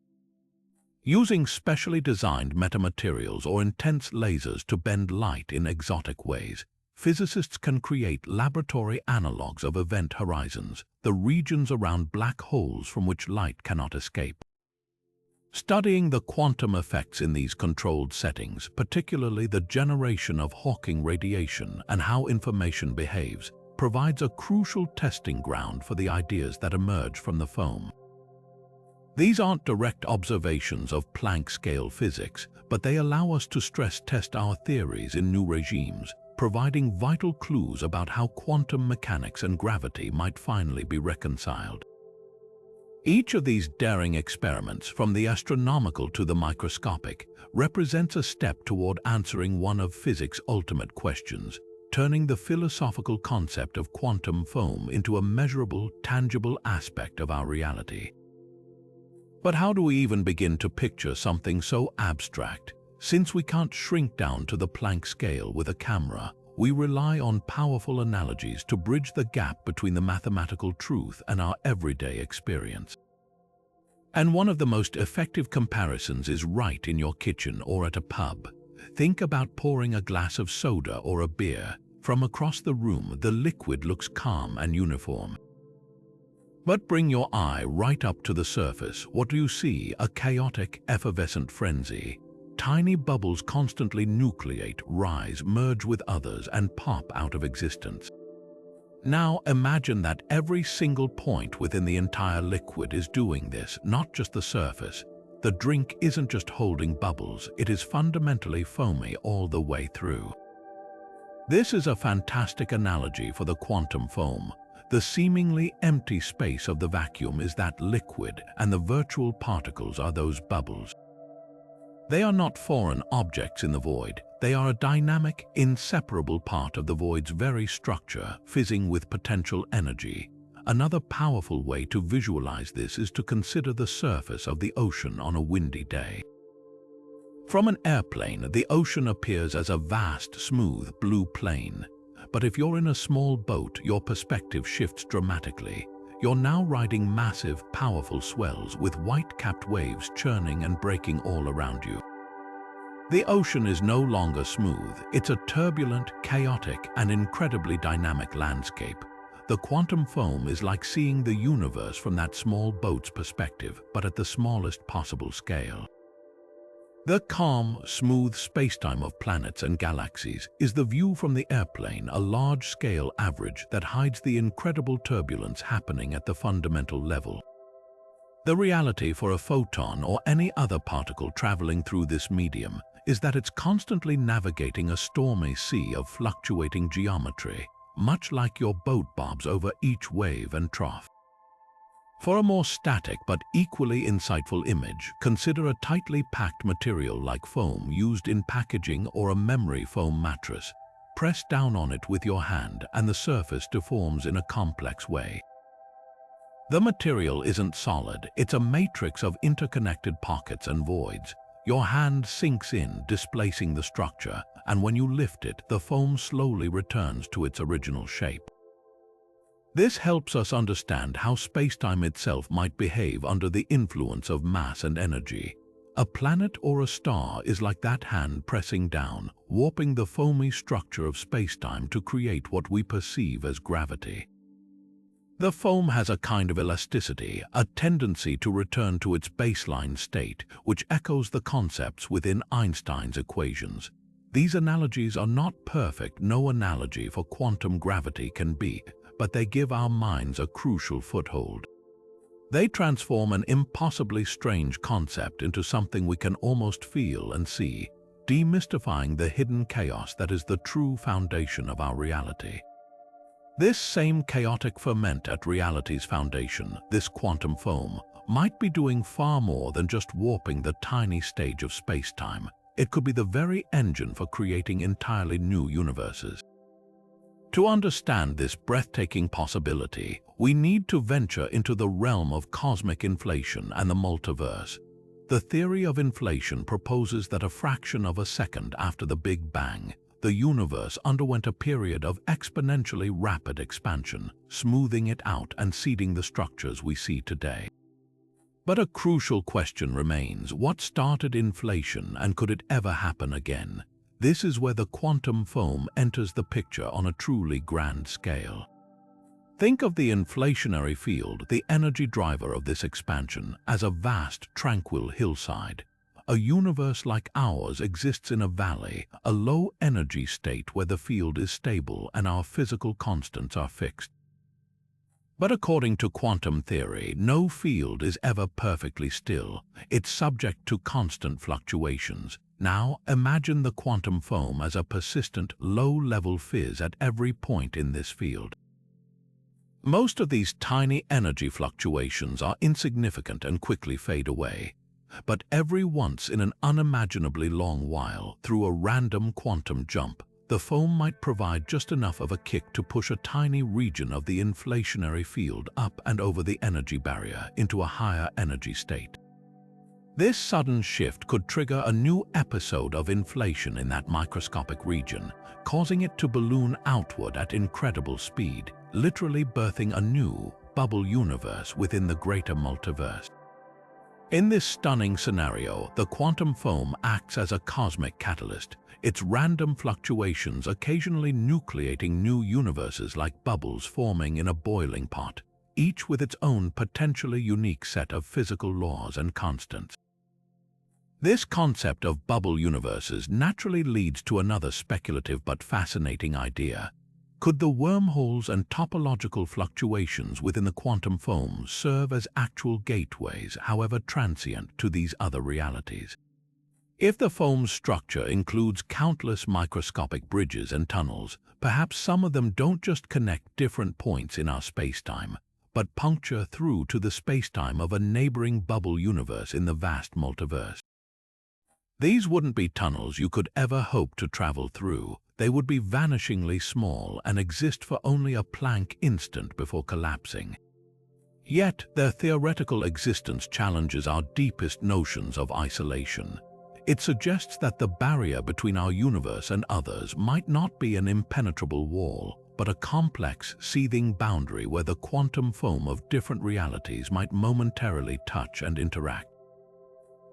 Using specially designed metamaterials or intense lasers to bend light in exotic ways, physicists can create laboratory analogs of event horizons, the regions around black holes from which light cannot escape. Studying the quantum effects in these controlled settings, particularly the generation of Hawking radiation and how information behaves, provides a crucial testing ground for the ideas that emerge from the foam. These aren't direct observations of Planck-scale physics, but they allow us to stress-test our theories in new regimes, providing vital clues about how quantum mechanics and gravity might finally be reconciled. Each of these daring experiments, from the astronomical to the microscopic, represents a step toward answering one of physics' ultimate questions, turning the philosophical concept of quantum foam into a measurable, tangible aspect of our reality. But how do we even begin to picture something so abstract? Since we can't shrink down to the Planck scale with a camera, we rely on powerful analogies to bridge the gap between the mathematical truth and our everyday experience. And one of the most effective comparisons is right in your kitchen or at a pub. Think about pouring a glass of soda or a beer. From across the room, the liquid looks calm and uniform. But bring your eye right up to the surface. What do you see? A chaotic, effervescent frenzy. Tiny bubbles constantly nucleate, rise, merge with others, and pop out of existence. Now imagine that every single point within the entire liquid is doing this, not just the surface. The drink isn't just holding bubbles, it is fundamentally foamy all the way through. This is a fantastic analogy for the quantum foam. The seemingly empty space of the vacuum is that liquid, and the virtual particles are those bubbles. They are not foreign objects in the void. They are a dynamic, inseparable part of the void's very structure, fizzing with potential energy. Another powerful way to visualize this is to consider the surface of the ocean on a windy day. From an airplane, the ocean appears as a vast, smooth, blue plain. But if you're in a small boat, your perspective shifts dramatically. You're now riding massive, powerful swells with white-capped waves churning and breaking all around you. The ocean is no longer smooth. It's a turbulent, chaotic, and incredibly dynamic landscape. The quantum foam is like seeing the universe from that small boat's perspective, but at the smallest possible scale. The calm, smooth spacetime of planets and galaxies is the view from the airplane, a large-scale average that hides the incredible turbulence happening at the fundamental level. The reality for a photon or any other particle traveling through this medium is that it's constantly navigating a stormy sea of fluctuating geometry, much like your boat bobs over each wave and trough. For a more static but equally insightful image, consider a tightly packed material like foam used in packaging or a memory foam mattress. Press down on it with your hand and the surface deforms in a complex way. The material isn't solid, it's a matrix of interconnected pockets and voids. Your hand sinks in, displacing the structure, and when you lift it, the foam slowly returns to its original shape. This helps us understand how spacetime itself might behave under the influence of mass and energy. A planet or a star is like that hand pressing down, warping the foamy structure of spacetime to create what we perceive as gravity. The foam has a kind of elasticity, a tendency to return to its baseline state, which echoes the concepts within Einstein's equations. These analogies are not perfect, no analogy for quantum gravity can be, but they give our minds a crucial foothold. They transform an impossibly strange concept into something we can almost feel and see, demystifying the hidden chaos that is the true foundation of our reality. This same chaotic ferment at reality's foundation, this quantum foam, might be doing far more than just warping the tiny stage of space-time. It could be the very engine for creating entirely new universes. To understand this breathtaking possibility, we need to venture into the realm of cosmic inflation and the multiverse. The theory of inflation proposes that a fraction of a second after the Big Bang, the universe underwent a period of exponentially rapid expansion, smoothing it out and seeding the structures we see today. But a crucial question remains: what started inflation, and could it ever happen again? This is where the quantum foam enters the picture on a truly grand scale. Think of the inflationary field, the energy driver of this expansion, as a vast, tranquil hillside. A universe like ours exists in a valley, a low-energy state where the field is stable and our physical constants are fixed. But according to quantum theory, no field is ever perfectly still. It's subject to constant fluctuations. Now, imagine the quantum foam as a persistent, low-level fizz at every point in this field. Most of these tiny energy fluctuations are insignificant and quickly fade away. But every once in an unimaginably long while, through a random quantum jump, the foam might provide just enough of a kick to push a tiny region of the inflationary field up and over the energy barrier into a higher energy state. This sudden shift could trigger a new episode of inflation in that microscopic region, causing it to balloon outward at incredible speed, literally birthing a new bubble universe within the greater multiverse. In this stunning scenario, the quantum foam acts as a cosmic catalyst, its random fluctuations occasionally nucleating new universes like bubbles forming in a boiling pot, each with its own potentially unique set of physical laws and constants. This concept of bubble universes naturally leads to another speculative but fascinating idea. Could the wormholes and topological fluctuations within the quantum foam serve as actual gateways, however transient, to these other realities? If the foam's structure includes countless microscopic bridges and tunnels, perhaps some of them don't just connect different points in our spacetime, but puncture through to the spacetime of a neighboring bubble universe in the vast multiverse. These wouldn't be tunnels you could ever hope to travel through. They would be vanishingly small and exist for only a Planck instant before collapsing. Yet, their theoretical existence challenges our deepest notions of isolation. It suggests that the barrier between our universe and others might not be an impenetrable wall, but a complex, seething boundary where the quantum foam of different realities might momentarily touch and interact.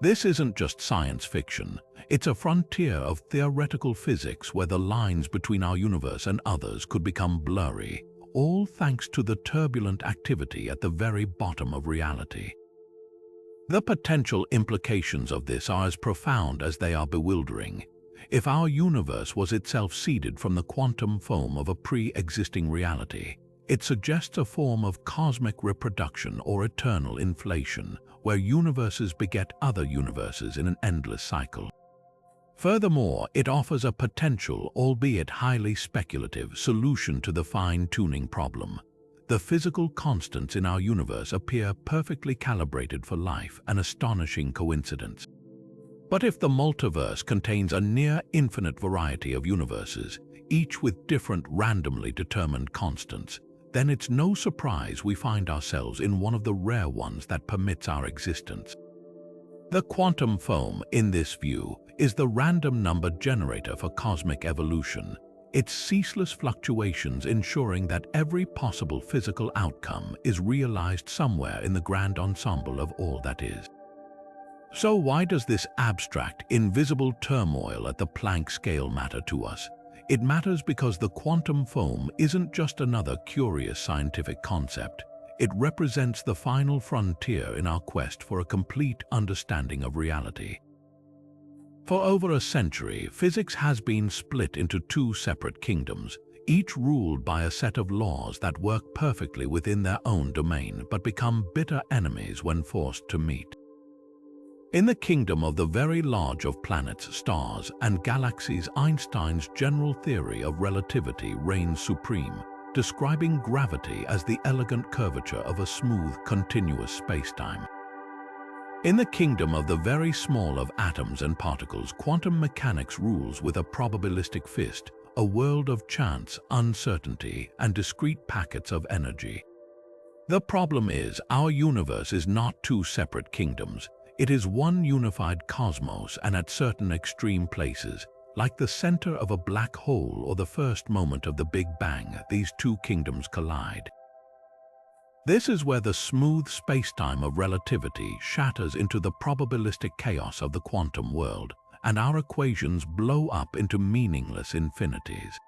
This isn't just science fiction. It's a frontier of theoretical physics where the lines between our universe and others could become blurry, all thanks to the turbulent activity at the very bottom of reality. The potential implications of this are as profound as they are bewildering. If our universe was itself seeded from the quantum foam of a pre-existing reality, It suggests a form of cosmic reproduction or eternal inflation, where universes beget other universes in an endless cycle. Furthermore, it offers a potential, albeit highly speculative, solution to the fine-tuning problem. The physical constants in our universe appear perfectly calibrated for life, an astonishing coincidence. But if the multiverse contains a near-infinite variety of universes, each with different randomly determined constants, then it's no surprise we find ourselves in one of the rare ones that permits our existence. The quantum foam, in this view, is the random number generator for cosmic evolution, its ceaseless fluctuations ensuring that every possible physical outcome is realized somewhere in the grand ensemble of all that is. So why does this abstract, invisible turmoil at the Planck scale matter to us? It matters because the quantum foam isn't just another curious scientific concept. It represents the final frontier in our quest for a complete understanding of reality. For over a century, physics has been split into two separate kingdoms, each ruled by a set of laws that work perfectly within their own domain but become bitter enemies when forced to meet. In the kingdom of the very large of planets, stars, and galaxies, Einstein's general theory of relativity reigns supreme, describing gravity as the elegant curvature of a smooth, continuous spacetime. In the kingdom of the very small of atoms and particles, quantum mechanics rules with a probabilistic fist, a world of chance, uncertainty, and discrete packets of energy. The problem is, our universe is not two separate kingdoms. It is one unified cosmos, and at certain extreme places, like the center of a black hole or the first moment of the Big Bang, these two kingdoms collide. This is where the smooth spacetime of relativity shatters into the probabilistic chaos of the quantum world, and our equations blow up into meaningless infinities.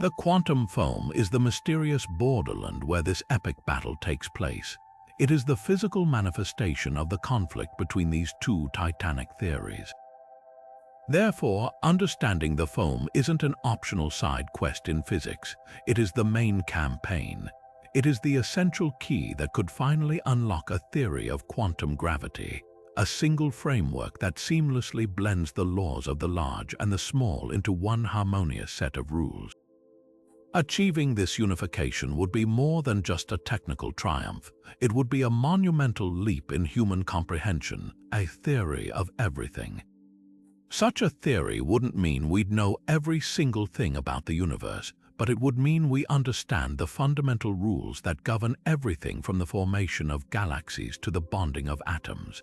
The quantum foam is the mysterious borderland where this epic battle takes place. It is the physical manifestation of the conflict between these two titanic theories. Therefore, understanding the foam isn't an optional side quest in physics. It is the main campaign. It is the essential key that could finally unlock a theory of quantum gravity, a single framework that seamlessly blends the laws of the large and the small into one harmonious set of rules. Achieving this unification would be more than just a technical triumph. It would be a monumental leap in human comprehension, a theory of everything. Such a theory wouldn't mean we'd know every single thing about the universe, but it would mean we understand the fundamental rules that govern everything from the formation of galaxies to the bonding of atoms.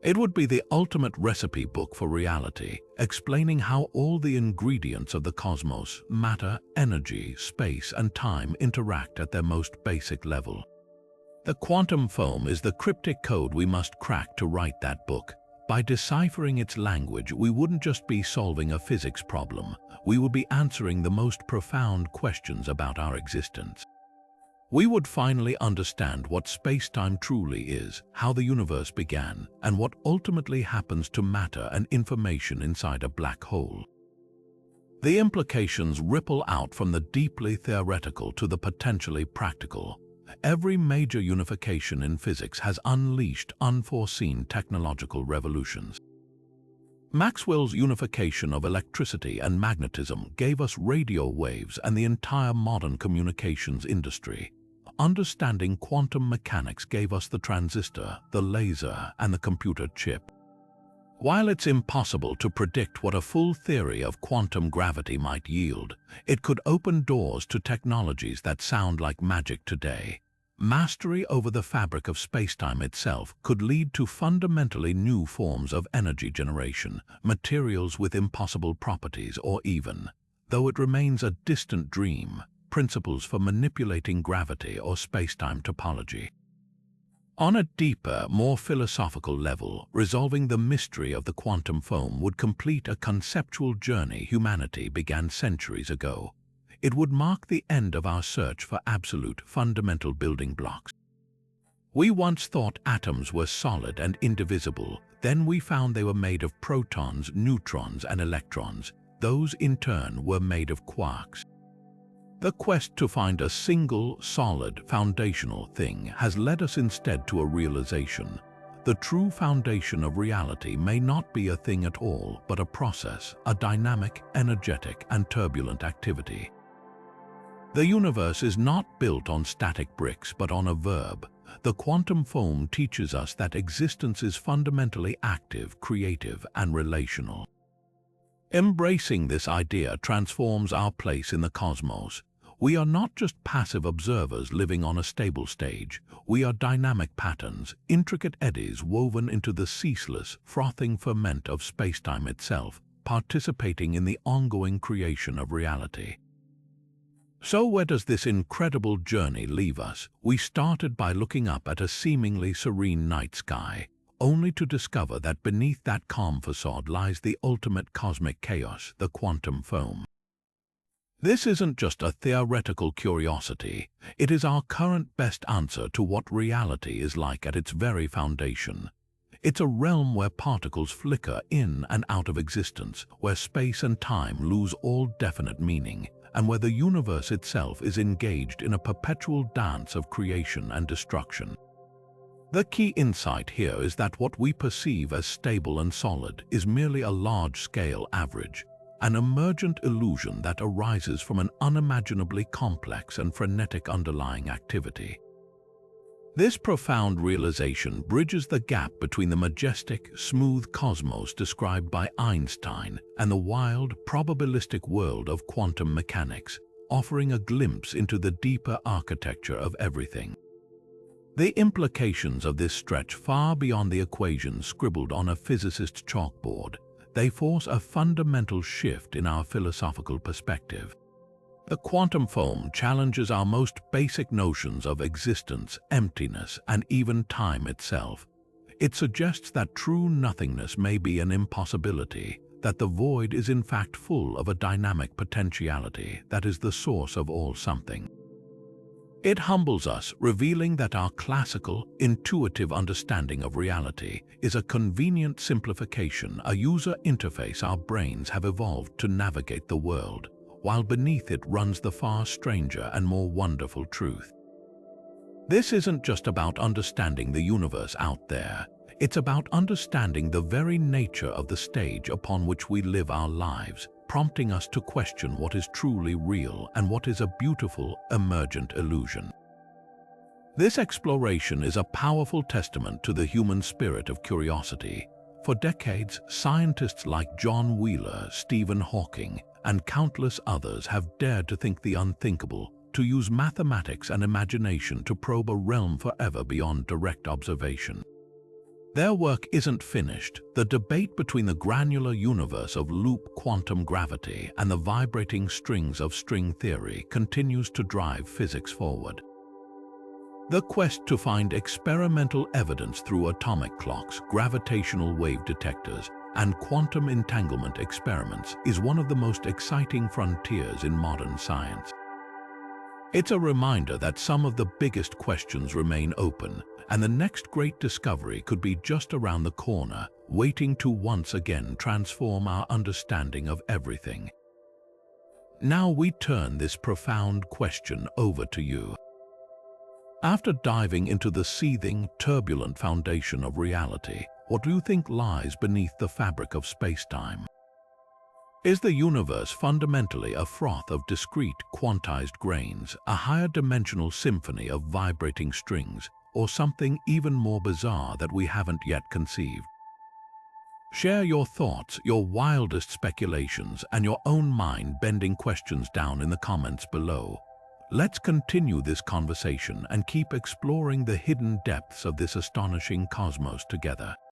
It would be the ultimate recipe book for reality, explaining how all the ingredients of the cosmos, matter, energy, space, and time interact at their most basic level. The quantum foam is the cryptic code we must crack to write that book. By deciphering its language, we wouldn't just be solving a physics problem, we would be answering the most profound questions about our existence. We would finally understand what spacetime truly is, how the universe began, and what ultimately happens to matter and information inside a black hole. The implications ripple out from the deeply theoretical to the potentially practical. Every major unification in physics has unleashed unforeseen technological revolutions. Maxwell's unification of electricity and magnetism gave us radio waves and the entire modern communications industry. Understanding quantum mechanics gave us the transistor, the laser, and the computer chip. While it's impossible to predict what a full theory of quantum gravity might yield, it could open doors to technologies that sound like magic today. Mastery over the fabric of spacetime itself could lead to fundamentally new forms of energy generation, materials with impossible properties, or even, though it remains a distant dream, principles for manipulating gravity or spacetime topology. On a deeper, more philosophical level, resolving the mystery of the quantum foam would complete a conceptual journey humanity began centuries ago. It would mark the end of our search for absolute, fundamental building blocks. We once thought atoms were solid and indivisible, then we found they were made of protons, neutrons, and electrons. Those, in turn, were made of quarks. The quest to find a single, solid, foundational thing has led us instead to a realization. The true foundation of reality may not be a thing at all, but a process, a dynamic, energetic, and turbulent activity. The universe is not built on static bricks, but on a verb. The quantum foam teaches us that existence is fundamentally active, creative, and relational. Embracing this idea transforms our place in the cosmos. We are not just passive observers living on a stable stage. We are dynamic patterns, intricate eddies woven into the ceaseless, frothing ferment of spacetime itself, participating in the ongoing creation of reality. So where does this incredible journey leave us? We started by looking up at a seemingly serene night sky, only to discover that beneath that calm facade lies the ultimate cosmic chaos, the quantum foam. This isn't just a theoretical curiosity, it is our current best answer to what reality is like at its very foundation. It's a realm where particles flicker in and out of existence, where space and time lose all definite meaning, and where the universe itself is engaged in a perpetual dance of creation and destruction. The key insight here is that what we perceive as stable and solid is merely a large-scale average, an emergent illusion that arises from an unimaginably complex and frenetic underlying activity. This profound realization bridges the gap between the majestic, smooth cosmos described by Einstein and the wild, probabilistic world of quantum mechanics, offering a glimpse into the deeper architecture of everything. The implications of this stretch far beyond the equations scribbled on a physicist's chalkboard. They force a fundamental shift in our philosophical perspective. The quantum foam challenges our most basic notions of existence, emptiness, and even time itself. It suggests that true nothingness may be an impossibility, that the void is in fact full of a dynamic potentiality that is the source of all something. It humbles us, revealing that our classical, intuitive understanding of reality is a convenient simplification, a user interface our brains have evolved to navigate the world, while beneath it runs the far stranger and more wonderful truth. This isn't just about understanding the universe out there. It's about understanding the very nature of the stage upon which we live our lives, prompting us to question what is truly real and what is a beautiful, emergent illusion. This exploration is a powerful testament to the human spirit of curiosity. For decades, scientists like John Wheeler, Stephen Hawking, and countless others have dared to think the unthinkable, to use mathematics and imagination to probe a realm forever beyond direct observation. Their work isn't finished. The debate between the granular universe of loop quantum gravity and the vibrating strings of string theory continues to drive physics forward. The quest to find experimental evidence through atomic clocks, gravitational wave detectors, and quantum entanglement experiments is one of the most exciting frontiers in modern science. It's a reminder that some of the biggest questions remain open, and the next great discovery could be just around the corner, waiting to once again transform our understanding of everything. Now we turn this profound question over to you. After diving into the seething, turbulent foundation of reality, what do you think lies beneath the fabric of space-time? Is the universe fundamentally a froth of discrete, quantized grains, a higher dimensional symphony of vibrating strings, or something even more bizarre that we haven't yet conceived? Share your thoughts, your wildest speculations, and your own mind-bending questions down in the comments below. Let's continue this conversation and keep exploring the hidden depths of this astonishing cosmos together.